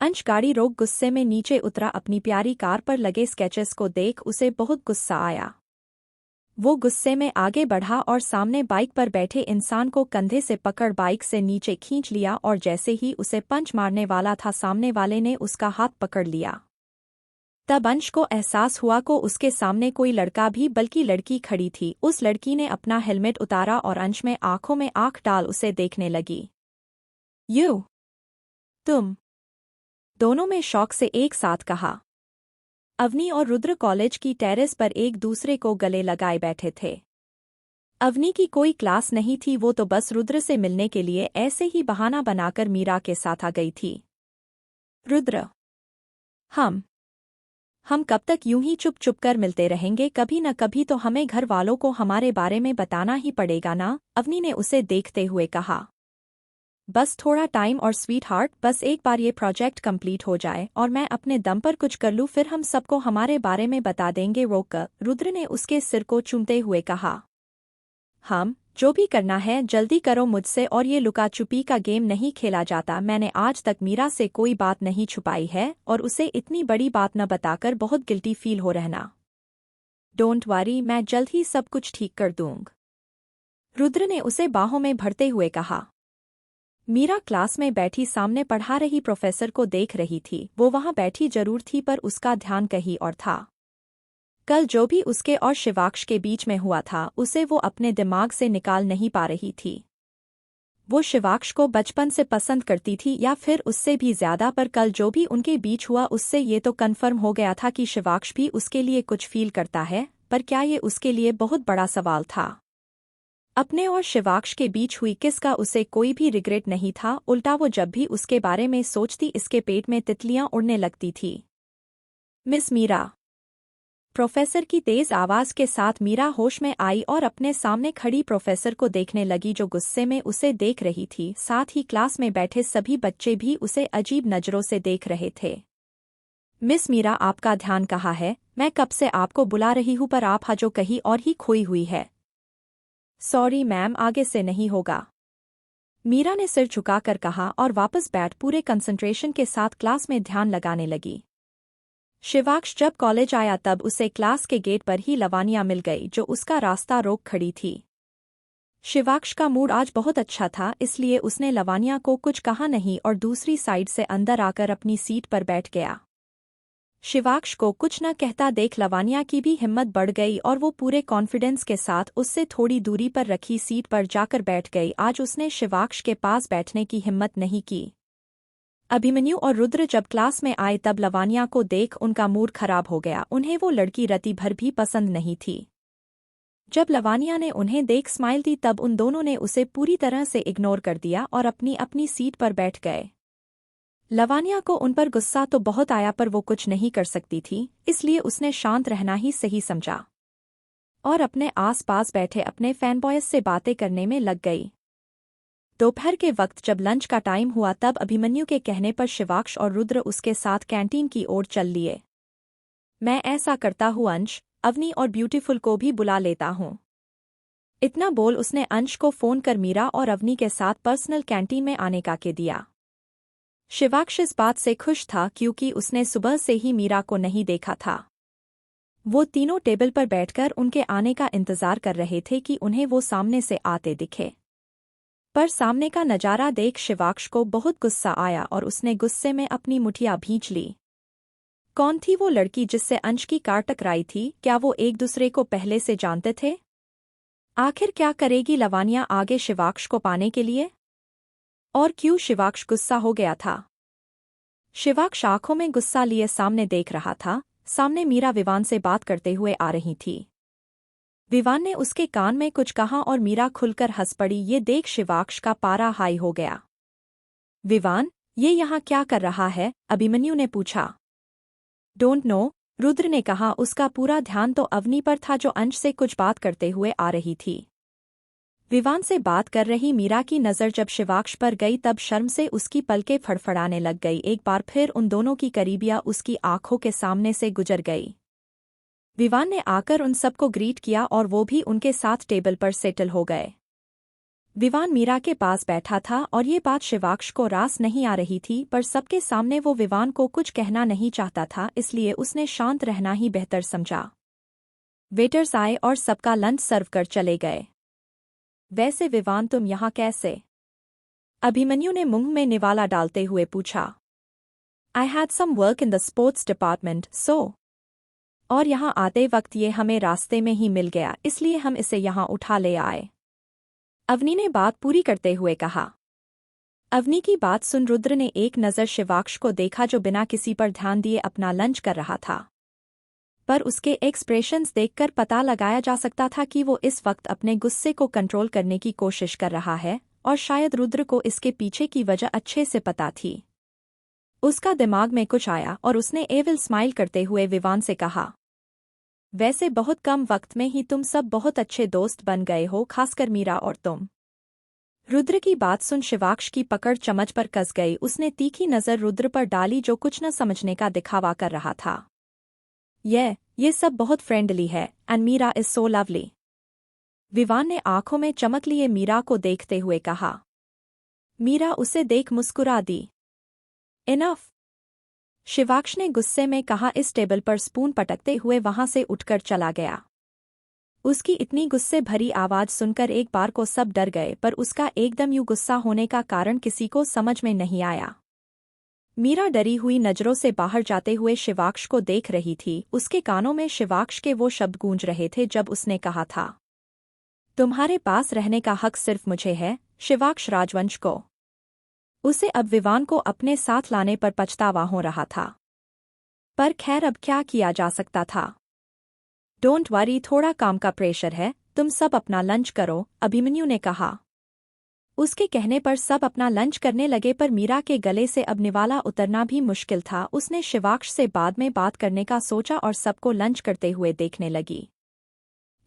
अंश गाड़ी रोक गुस्से में नीचे उतरा। अपनी प्यारी कार पर लगे स्केचेस को देख उसे बहुत गुस्सा आया। वो गुस्से में आगे बढ़ा और सामने बाइक पर बैठे इंसान को कंधे से पकड़ बाइक से नीचे खींच लिया और जैसे ही उसे पंच मारने वाला था सामने वाले ने उसका हाथ पकड़ लिया। तब अंश को एहसास हुआ को उसके सामने कोई लड़का भी बल्कि लड़की खड़ी थी। उस लड़की ने अपना हेलमेट उतारा और अंश में आंखों में आंख डाल उसे देखने लगी। तुम दोनों में शौक से एक साथ कहा। अवनी और रुद्र कॉलेज की टेरेस पर एक दूसरे को गले लगाए बैठे थे। अवनी की कोई क्लास नहीं थी, वो तो बस रुद्र से मिलने के लिए ऐसे ही बहाना बनाकर मीरा के साथ आ गई थी। रुद्र, हम कब तक यूं ही चुप चुप कर मिलते रहेंगे? कभी न कभी तो हमें घर वालों को हमारे बारे में बताना ही पड़ेगा ना, अवनी ने उसे देखते हुए कहा। बस थोड़ा टाइम और स्वीट हार्ट, बस एक बार ये प्रोजेक्ट कंप्लीट हो जाए और मैं अपने दम पर कुछ कर लूँ, फिर हम सबको हमारे बारे में बता देंगे। रोक, रुद्र ने उसके सिर को चूमते हुए कहा। हम जो भी करना है जल्दी करो मुझसे, और ये लुका छुपी का गेम नहीं खेला जाता। मैंने आज तक मीरा से कोई बात नहीं छुपाई है और उसे इतनी बड़ी बात न बताकर बहुत गिल्टी फील हो रहना। डोंट वरी, मैं जल्द ही सब कुछ ठीक कर दूंगा, रुद्र ने उसे बाहों में भरते हुए कहा। मीरा क्लास में बैठी सामने पढ़ा रही प्रोफेसर को देख रही थी। वो वहां बैठी जरूर थी पर उसका ध्यान कहीं और था। कल जो भी उसके और शिवाक्ष के बीच में हुआ था उसे वो अपने दिमाग से निकाल नहीं पा रही थी। वो शिवाक्ष को बचपन से पसंद करती थी या फिर उससे भी ज्यादा, पर कल जो भी उनके बीच हुआ उससे ये तो कन्फर्म हो गया था कि शिवाक्ष भी उसके लिए कुछ फील करता है। पर क्या ये उसके लिए बहुत बड़ा सवाल था। अपने और शिवाक्ष के बीच हुई किस का उसे कोई भी रिग्रेट नहीं था, उल्टा वो जब भी उसके बारे में सोचती इसके पेट में तितलियां उड़ने लगती थी। मिस मीरा। प्रोफेसर की तेज आवाज के साथ मीरा होश में आई और अपने सामने खड़ी प्रोफेसर को देखने लगी जो गुस्से में उसे देख रही थी। साथ ही क्लास में बैठे सभी बच्चे भी उसे अजीब नजरों से देख रहे थे। मिस मीरा, आपका ध्यान कहाँ है? मैं कब से आपको बुला रही हूँ पर आप हाजो कहीं और ही खोई हुई है। सॉरी मैम, आगे से नहीं होगा, मीरा ने सिर झुकाकर कहा और वापस बैठ पूरे कंसंट्रेशन के साथ क्लास में ध्यान लगाने लगी। शिवाक्ष जब कॉलेज आया तब उसे क्लास के गेट पर ही लवानिया मिल गई जो उसका रास्ता रोक खड़ी थी। शिवाक्ष का मूड आज बहुत अच्छा था, इसलिए उसने लवानिया को कुछ कहा नहीं और दूसरी साइड से अंदर आकर अपनी सीट पर बैठ गया। शिवाक्ष को कुछ न कहता देख लवानिया की भी हिम्मत बढ़ गई और वो पूरे कॉन्फिडेंस के साथ उससे थोड़ी दूरी पर रखी सीट पर जाकर बैठ गई। आज उसने शिवाक्ष के पास बैठने की हिम्मत नहीं की। अभिमन्यु और रुद्र जब क्लास में आए तब लवानिया को देख उनका मूड खराब हो गया। उन्हें वो लड़की रति भर भी पसंद नहीं थी। जब लवानिया ने उन्हें देख स्माइल दी तब उन दोनों ने उसे पूरी तरह से इग्नोर कर दिया और अपनी अपनी सीट पर बैठ गए। लवानिया को उन पर गुस्सा तो बहुत आया पर वो कुछ नहीं कर सकती थी, इसलिए उसने शांत रहना ही सही समझा और अपने आस-पास बैठे अपने फैनबॉयज से बातें करने में लग गई। दोपहर के वक्त जब लंच का टाइम हुआ तब अभिमन्यु के कहने पर शिवाक्ष और रुद्र उसके साथ कैंटीन की ओर चल लिए। मैं ऐसा करता हूँ अंश, अवनी और ब्यूटीफुल को भी बुला लेता हूँ। इतना बोल उसने अंश को फोन कर मीरा और अवनी के साथ पर्सनल कैंटीन में आने का कह दिया। शिवाक्ष इस बात से खुश था क्योंकि उसने सुबह से ही मीरा को नहीं देखा था। वो तीनों टेबल पर बैठकर उनके आने का इंतजार कर रहे थे कि उन्हें वो सामने से आते दिखे। पर सामने का नजारा देख शिवाक्ष को बहुत गुस्सा आया और उसने गुस्से में अपनी मुठियां भींच ली। कौन थी वो लड़की जिससे अंश की कार टकराई थी? क्या वो एक दूसरे को पहले से जानते थे? आखिर क्या करेगी लवानिया आगे शिवाक्ष को पाने के लिए? और क्यों शिवाक्ष गुस्सा हो गया था? शिवाक्ष आंखों में गुस्सा लिए सामने देख रहा था। सामने मीरा विवान से बात करते हुए आ रही थी। विवान ने उसके कान में कुछ कहा और मीरा खुलकर हंस पड़ी। ये देख शिवाक्ष का पारा हाई हो गया। विवान, ये यहाँ क्या कर रहा है? अभिमन्यु ने पूछा। डोंट नो, रुद्र ने कहा। उसका पूरा ध्यान तो अवनी पर था जो अंश से कुछ बात करते हुए आ रही थी। विवान से बात कर रही मीरा की नज़र जब शिवाक्ष पर गई तब शर्म से उसकी पलकें फड़फड़ाने लग गई। एक बार फिर उन दोनों की करीबियां उसकी आंखों के सामने से गुजर गई। विवान ने आकर उन सबको ग्रीट किया और वो भी उनके साथ टेबल पर सेटल हो गए। विवान मीरा के पास बैठा था और ये बात शिवाक्ष को रास नहीं आ रही थी, पर सबके सामने वो विवान को कुछ कहना नहीं चाहता था, इसलिए उसने शांत रहना ही बेहतर समझा। वेटर्स आए और सबका लंच सर्व कर चले गए। वैसे विवान, तुम यहाँ कैसे? अभिमन्यु ने मुंह में निवाला डालते हुए पूछा। I had some work in the sports department so. और यहाँ आते वक्त ये हमें रास्ते में ही मिल गया, इसलिए हम इसे यहाँ उठा ले आए। अवनी ने बात पूरी करते हुए कहा। अवनी की बात सुन रुद्र ने एक नज़र शिवाक्ष को देखा जो बिना किसी पर ध्यान दिए अपना लंच कर रहा था। पर उसके एक्सप्रेशंस देखकर पता लगाया जा सकता था कि वो इस वक्त अपने गुस्से को कंट्रोल करने की कोशिश कर रहा है और शायद रुद्र को इसके पीछे की वजह अच्छे से पता थी। उसका दिमाग में कुछ आया और उसने एविल स्माइल करते हुए विवान से कहा, वैसे बहुत कम वक्त में ही तुम सब बहुत अच्छे दोस्त बन गए हो, खासकर मीरा और तुम। रुद्र की बात सुन शिवाक्ष की पकड़ चमच पर कस गई। उसने तीखी नज़र रुद्र पर डाली जो कुछ न समझने का दिखावा कर रहा था। ये सब बहुत फ्रेंडली है and Meera is so lovely. Vivaan ने आंखों में चमक लिए मीरा को देखते हुए कहा। मीरा उसे देख मुस्कुरा दी। इनफ, शिवाक्ष ने गुस्से में कहा। इस टेबल पर स्पून पटकते हुए वहां से उठकर चला गया। उसकी इतनी गुस्से भरी आवाज सुनकर एक बार को सब डर गए, पर उसका एकदम यूं गुस्सा होने का कारण किसी को समझ में नहीं आया। मीरा डरी हुई नजरों से बाहर जाते हुए शिवाक्ष को देख रही थी। उसके कानों में शिवाक्ष के वो शब्द गूंज रहे थे जब उसने कहा था, तुम्हारे पास रहने का हक सिर्फ मुझे है, शिवाक्ष राजवंश को। उसे अब विवान को अपने साथ लाने पर पछतावा हो रहा था। पर खैर अब क्या किया जा सकता था। डोंट वरी, थोड़ा काम का प्रेशर है, तुम सब अपना लंच करो, अभिमन्यु ने कहा। उसके कहने पर सब अपना लंच करने लगे पर मीरा के गले से अब निवाला उतरना भी मुश्किल था। उसने शिवाक्ष से बाद में बात करने का सोचा और सबको लंच करते हुए देखने लगी।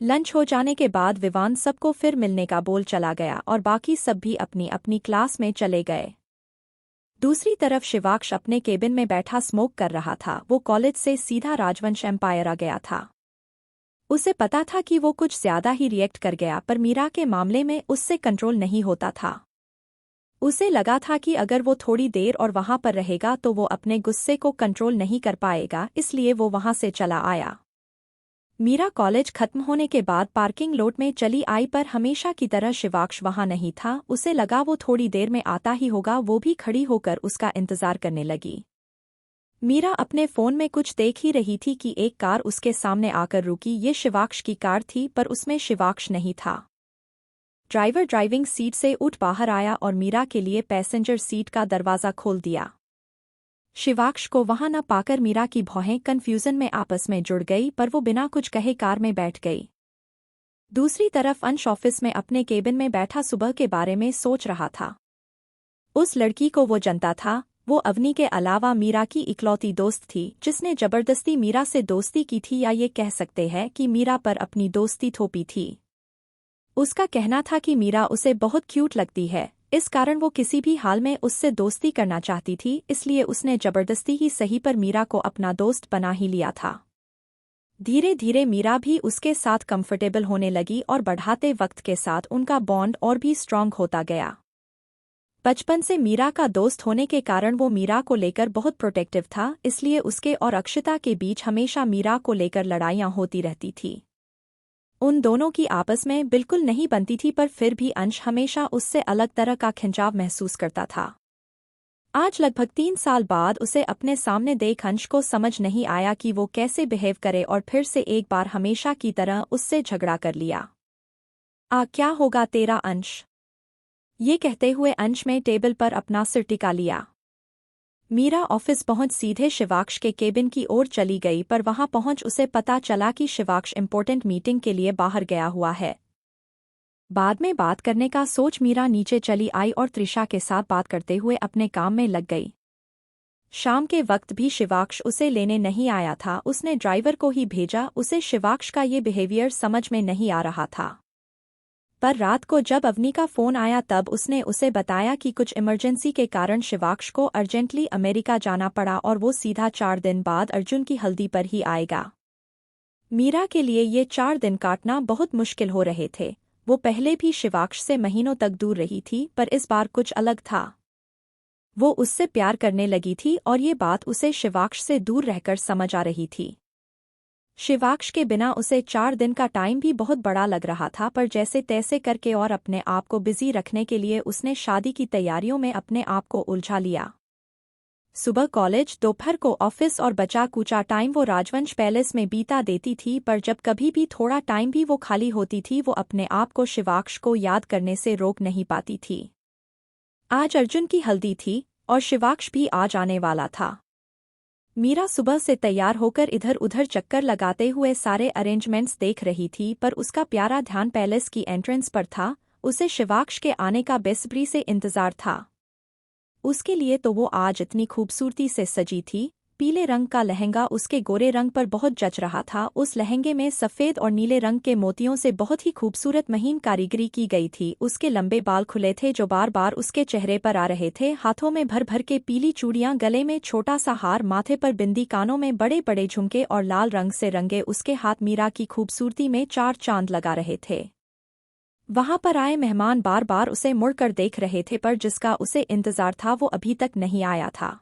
लंच हो जाने के बाद विवान सबको फिर मिलने का बोल चला गया और बाकी सब भी अपनी अपनी क्लास में चले गए। दूसरी तरफ शिवाक्ष अपने केबिन में बैठा स्मोक कर रहा था। वो कॉलेज से सीधा राजवंश एम्पायर आ गया था। उसे पता था कि वो कुछ ज्यादा ही रिएक्ट कर गया पर मीरा के मामले में उससे कंट्रोल नहीं होता था। उसे लगा था कि अगर वो थोड़ी देर और वहां पर रहेगा तो वो अपने गुस्से को कंट्रोल नहीं कर पाएगा, इसलिए वो वहां से चला आया। मीरा कॉलेज खत्म होने के बाद पार्किंग लॉट में चली आई पर हमेशा की तरह शिवाक्ष वहां नहीं था। उसे लगा वो थोड़ी देर में आता ही होगा। वो भी खड़ी होकर उसका इंतजार करने लगी। मीरा अपने फोन में कुछ देख ही रही थी कि एक कार उसके सामने आकर रुकी। ये शिवाक्ष की कार थी पर उसमें शिवाक्ष नहीं था। ड्राइवर ड्राइविंग सीट से उठ बाहर आया और मीरा के लिए पैसेंजर सीट का दरवाज़ा खोल दिया। शिवाक्ष को वहां न पाकर मीरा की भौहें कन्फ्यूजन में आपस में जुड़ गई पर वो बिना कुछ कहे कार में बैठ गई। दूसरी तरफ अंश ऑफिस में अपने केबिन में बैठा सुबह के बारे में सोच रहा था। उस लड़की को वो जानता था। वो अवनी के अलावा मीरा की इकलौती दोस्त थी जिसने जबरदस्ती मीरा से दोस्ती की थी, या ये कह सकते हैं कि मीरा पर अपनी दोस्ती थोपी थी। उसका कहना था कि मीरा उसे बहुत क्यूट लगती है, इस कारण वो किसी भी हाल में उससे दोस्ती करना चाहती थी, इसलिए उसने जबरदस्ती ही सही पर मीरा को अपना दोस्त बना ही लिया था। धीरे धीरे मीरा भी उसके साथ कंफर्टेबल होने लगी और बढ़ाते वक्त के साथ उनका बॉन्ड और भी स्ट्रांग होता गया। बचपन से मीरा का दोस्त होने के कारण वो मीरा को लेकर बहुत प्रोटेक्टिव था, इसलिए उसके और अक्षिता के बीच हमेशा मीरा को लेकर लड़ाइयाँ होती रहती थी। उन दोनों की आपस में बिल्कुल नहीं बनती थी पर फिर भी अंश हमेशा उससे अलग तरह का खिंचाव महसूस करता था। आज लगभग 3 साल बाद उसे अपने सामने देख अंश को समझ नहीं आया कि वो कैसे बिहेव करे और फिर से एक बार हमेशा की तरह उससे झगड़ा कर लिया। क्या होगा तेरा अंश? ये कहते हुए अंश में टेबल पर अपना सिर टिका लिया। मीरा ऑफिस पहुंच सीधे शिवाक्ष के केबिन की ओर चली गई पर वहां पहुंच उसे पता चला कि शिवाक्ष इम्पोर्टेंट मीटिंग के लिए बाहर गया हुआ है। बाद में बात करने का सोच मीरा नीचे चली आई और त्रिशा के साथ बात करते हुए अपने काम में लग गई। शाम के वक्त भी शिवाक्ष उसे लेने नहीं आया था। उसने ड्राइवर को ही भेजा। उसे शिवाक्ष का ये बिहेवियर समझ में नहीं आ रहा था। पर रात को जब अवनी का फोन आया तब उसने उसे बताया कि कुछ इमरजेंसी के कारण शिवाक्ष को अर्जेंटली अमेरिका जाना पड़ा और वो सीधा 4 दिन बाद अर्जुन की हल्दी पर ही आएगा। मीरा के लिए ये 4 दिन काटना बहुत मुश्किल हो रहे थे। वो पहले भी शिवाक्ष से महीनों तक दूर रही थी पर इस बार कुछ अलग था। वो उससे प्यार करने लगी थी और ये बात उसे शिवाक्ष से दूर रहकर समझ आ रही थी। शिवाक्ष के बिना उसे 4 दिन का टाइम भी बहुत बड़ा लग रहा था पर जैसे तैसे करके और अपने आप को बिजी रखने के लिए उसने शादी की तैयारियों में अपने आप को उलझा लिया। सुबह कॉलेज, दोपहर को ऑफिस और बचा कुचा टाइम वो राजवंश पैलेस में बीता देती थी पर जब कभी भी थोड़ा टाइम भी वो खाली होती थी वो अपने आप को शिवाक्ष को याद करने से रोक नहीं पाती थी। आज अर्जुन की हल्दी थी और शिवाक्ष भी आज आने वाला था। मीरा सुबह से तैयार होकर इधर उधर चक्कर लगाते हुए सारे अरेंजमेंट्स देख रही थी पर उसका प्यारा ध्यान पैलेस की एंट्रेंस पर था। उसे शिवाक्ष के आने का बेसब्री से इंतजार था। उसके लिए तो वो आज इतनी खूबसूरती से सजी थी। पीले रंग का लहंगा उसके गोरे रंग पर बहुत जच रहा था। उस लहंगे में सफ़ेद और नीले रंग के मोतियों से बहुत ही खूबसूरत महीन कारीगरी की गई थी। उसके लंबे बाल खुले थे जो बार बार उसके चेहरे पर आ रहे थे। हाथों में भर भर के पीली चूड़ियां, गले में छोटा सा हार, माथे पर बिंदी, कानों में बड़े बड़े झुमके और लाल रंग से रंगे उसके हाथ मीरा की खूबसूरती में 4 चांद लगा रहे थे। वहां पर आए मेहमान बार बार उसे मुड़कर देख रहे थे पर जिसका उसे इंतजार था वो अभी तक नहीं आया था।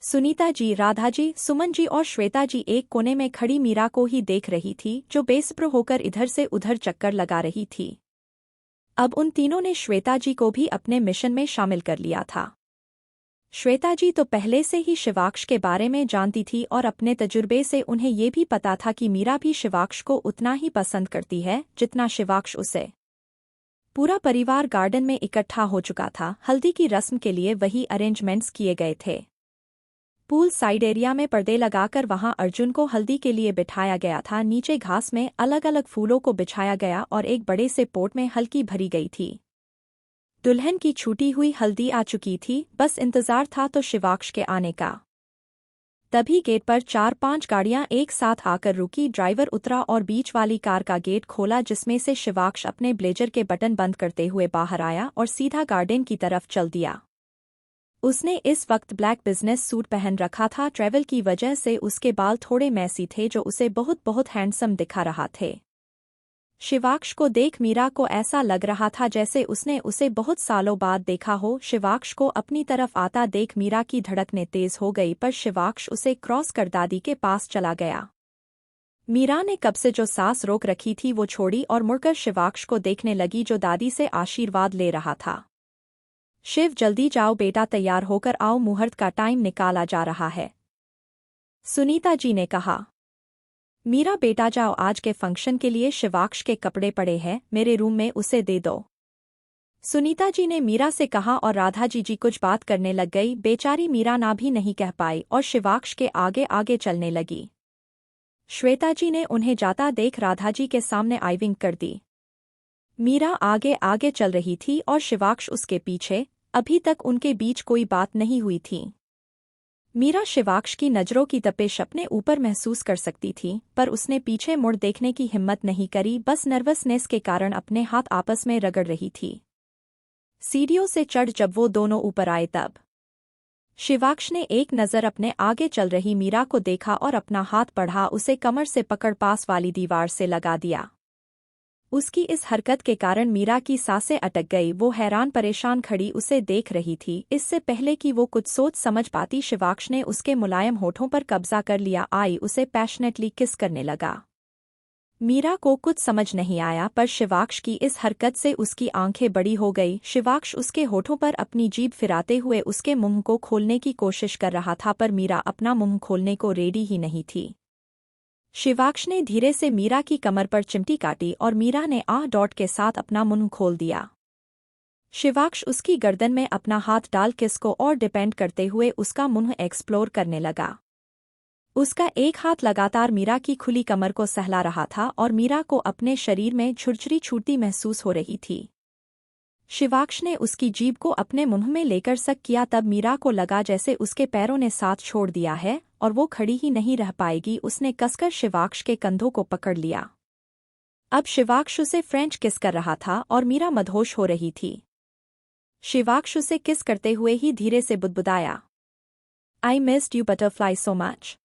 सुनीता जी, राधा जी, सुमन जी और श्वेता जी एक कोने में खड़ी मीरा को ही देख रही थी जो बेसब्र होकर इधर से उधर चक्कर लगा रही थी। अब उन तीनों ने श्वेता जी को भी अपने मिशन में शामिल कर लिया था। श्वेता जी तो पहले से ही शिवाक्ष के बारे में जानती थी और अपने तजुर्बे से उन्हें ये भी पता था कि मीरा भी शिवाक्ष को उतना ही पसंद करती है जितना शिवाक्ष उसे। पूरा परिवार गार्डन में इकट्ठा हो चुका था। हल्दी की रस्म के लिए वही अरेंजमेंट्स किए गए थे। पूल साइड एरिया में पर्दे लगाकर वहां अर्जुन को हल्दी के लिए बिठाया गया था। नीचे घास में अलग अलग फूलों को बिछाया गया और एक बड़े से पोट में हल्की भरी गई थी। दुल्हन की छूटी हुई हल्दी आ चुकी थी, बस इंतजार था तो शिवाक्ष के आने का। तभी गेट पर 4-5 गाड़ियां एक साथ आकर रुकी। ड्राइवर उतरा और बीच वाली कार का गेट खोला जिसमें से शिवाक्ष अपने ब्लेजर के बटन बंद करते हुए बाहर आया और सीधा गार्डन की तरफ चल दिया। उसने इस वक्त ब्लैक बिजनेस सूट पहन रखा था। ट्रैवल की वजह से उसके बाल थोड़े मैसी थे जो उसे बहुत बहुत हैंडसम दिखा रहा थे। शिवाक्ष को देख मीरा को ऐसा लग रहा था जैसे उसने उसे बहुत सालों बाद देखा हो। शिवाक्ष को अपनी तरफ आता देख मीरा की धड़कनें तेज हो गई, पर शिवाक्ष उसे क्रॉस कर दादी के पास चला गया। मीरा ने कब से जो सांस रोक रखी थी वो छोड़ी और मुड़कर शिवाक्ष को देखने लगी जो दादी से आशीर्वाद ले रहा था। शिव, जल्दी जाओ बेटा, तैयार होकर आओ, मुहूर्त का टाइम निकाला जा रहा है, सुनीता जी ने कहा। मीरा बेटा जाओ, आज के फंक्शन के लिए शिवाक्ष के कपड़े पड़े हैं, मेरे रूम में उसे दे दो, सुनीता जी ने मीरा से कहा और राधा जी कुछ बात करने लग गई। बेचारी मीरा ना भी नहीं कह पाई और शिवाक्ष के आगे आगे चलने लगी। श्वेता जी ने उन्हें जाता देख राधा जी के सामने आइविंग कर दी। मीरा आगे आगे चल रही थी और शिवाक्ष उसके पीछे। अभी तक उनके बीच कोई बात नहीं हुई थी। मीरा शिवाक्ष की नज़रों की तपिश अपने ऊपर महसूस कर सकती थी, पर उसने पीछे मुड़ देखने की हिम्मत नहीं करी, बस नर्वसनेस के कारण अपने हाथ आपस में रगड़ रही थी। सीढ़ियों से चढ़ जब वो दोनों ऊपर आए तब शिवाक्ष ने एक नज़र अपने आगे चल रही मीरा को देखा और अपना हाथ बढ़ा उसे कमर से पकड़ पास वाली दीवार से लगा दिया। उसकी इस हरकत के कारण मीरा की सांसें अटक गई। वो हैरान परेशान खड़ी उसे देख रही थी। इससे पहले कि वो कुछ सोच समझ पाती, शिवाक्ष ने उसके मुलायम होठों पर कब्जा कर लिया। आई उसे पैशनेटली किस करने लगा। मीरा को कुछ समझ नहीं आया, पर शिवाक्ष की इस हरकत से उसकी आंखें बड़ी हो गई। शिवाक्ष उसके होठों पर अपनी जीभ फिराते हुए उसके मुंह को खोलने की कोशिश कर रहा था, पर मीरा अपना मुंह खोलने को रेडी ही नहीं थी। शिवाक्ष ने धीरे से मीरा की कमर पर चिमटी काटी और मीरा ने आह डॉट के साथ अपना मुंह खोल दिया। शिवाक्ष उसकी गर्दन में अपना हाथ डाल किस को और डिपेंड करते हुए उसका मुंह एक्सप्लोर करने लगा। उसका एक हाथ लगातार मीरा की खुली कमर को सहला रहा था और मीरा को अपने शरीर में झुरझुरी छूटती महसूस हो रही थी। शिवाक्ष ने उसकी जीभ को अपने मुंह में लेकर सक किया, तब मीरा को लगा जैसे उसके पैरों ने साथ छोड़ दिया है और वो खड़ी ही नहीं रह पाएगी। उसने कसकर शिवाक्ष के कंधों को पकड़ लिया। अब शिवाक्ष उसे फ्रेंच किस कर रहा था और मीरा मदहोश हो रही थी। शिवाक्ष उसे किस करते हुए ही धीरे से बुदबुदाया, I missed you butterfly so much.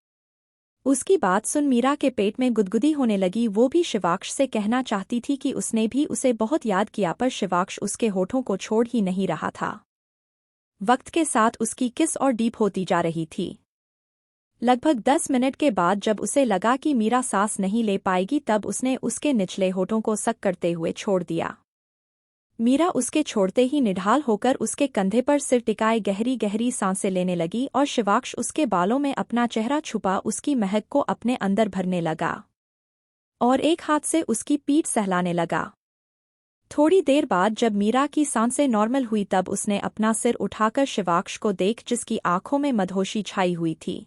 उसकी बात सुन मीरा के पेट में गुदगुदी होने लगी। वो भी शिवाक्ष से कहना चाहती थी कि उसने भी उसे बहुत याद किया, पर शिवाक्ष उसके होठों को छोड़ ही नहीं रहा था। वक्त के साथ उसकी किस और डीप होती जा रही थी। लगभग 10 मिनट के बाद जब उसे लगा कि मीरा सांस नहीं ले पाएगी, तब उसने उसके निचले होठों को सक करते हुए छोड़ दिया। मीरा उसके छोड़ते ही निढाल होकर उसके कंधे पर सिर टिकाए गहरी गहरी सांसें लेने लगी और शिवाक्ष उसके बालों में अपना चेहरा छुपा उसकी महक को अपने अंदर भरने लगा और एक हाथ से उसकी पीठ सहलाने लगा। थोड़ी देर बाद जब मीरा की सांसें नॉर्मल हुई, तब उसने अपना सिर उठाकर शिवाक्ष को देख, जिसकी आंखों में मदहोशी छाई हुई थी।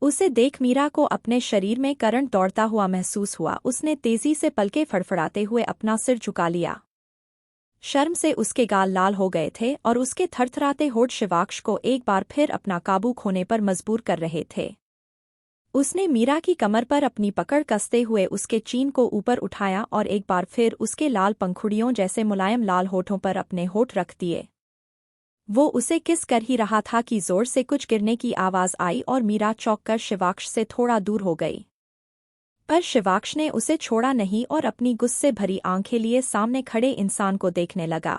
उसे देख मीरा को अपने शरीर में करंट दौड़ता हुआ महसूस हुआ। उसने तेजी से पलके फड़फड़ाते हुए अपना सिर झुका लिया। शर्म से उसके गाल लाल हो गए थे और उसके थरथराते होठ शिवाक्ष को एक बार फिर अपना काबू खोने पर मजबूर कर रहे थे। उसने मीरा की कमर पर अपनी पकड़ कसते हुए उसके चीन को ऊपर उठाया और एक बार फिर उसके लाल पंखुड़ियों जैसे मुलायम लाल होठों पर अपने होठ रख दिए। वो उसे किस कर ही रहा था कि जोर से कुछ गिरने की आवाज़ आई और मीरा चौंक कर शिवाक्ष से थोड़ा दूर हो गई। पर शिवाक्ष ने उसे छोड़ा नहीं और अपनी गुस्से भरी आंखें लिए सामने खड़े इंसान को देखने लगा।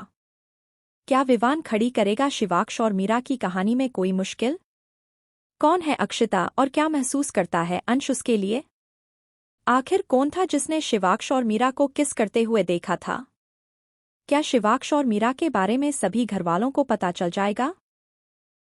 क्या विवान खड़ी करेगा शिवाक्ष और मीरा की कहानी में कोई मुश्किल? कौन है अक्षिता और क्या महसूस करता है अंश उसके लिए? आखिर कौन था जिसने शिवाक्ष और मीरा को किस करते हुए देखा था? क्या शिवाक्ष और मीरा के बारे में सभी घरवालों को पता चल जाएगा?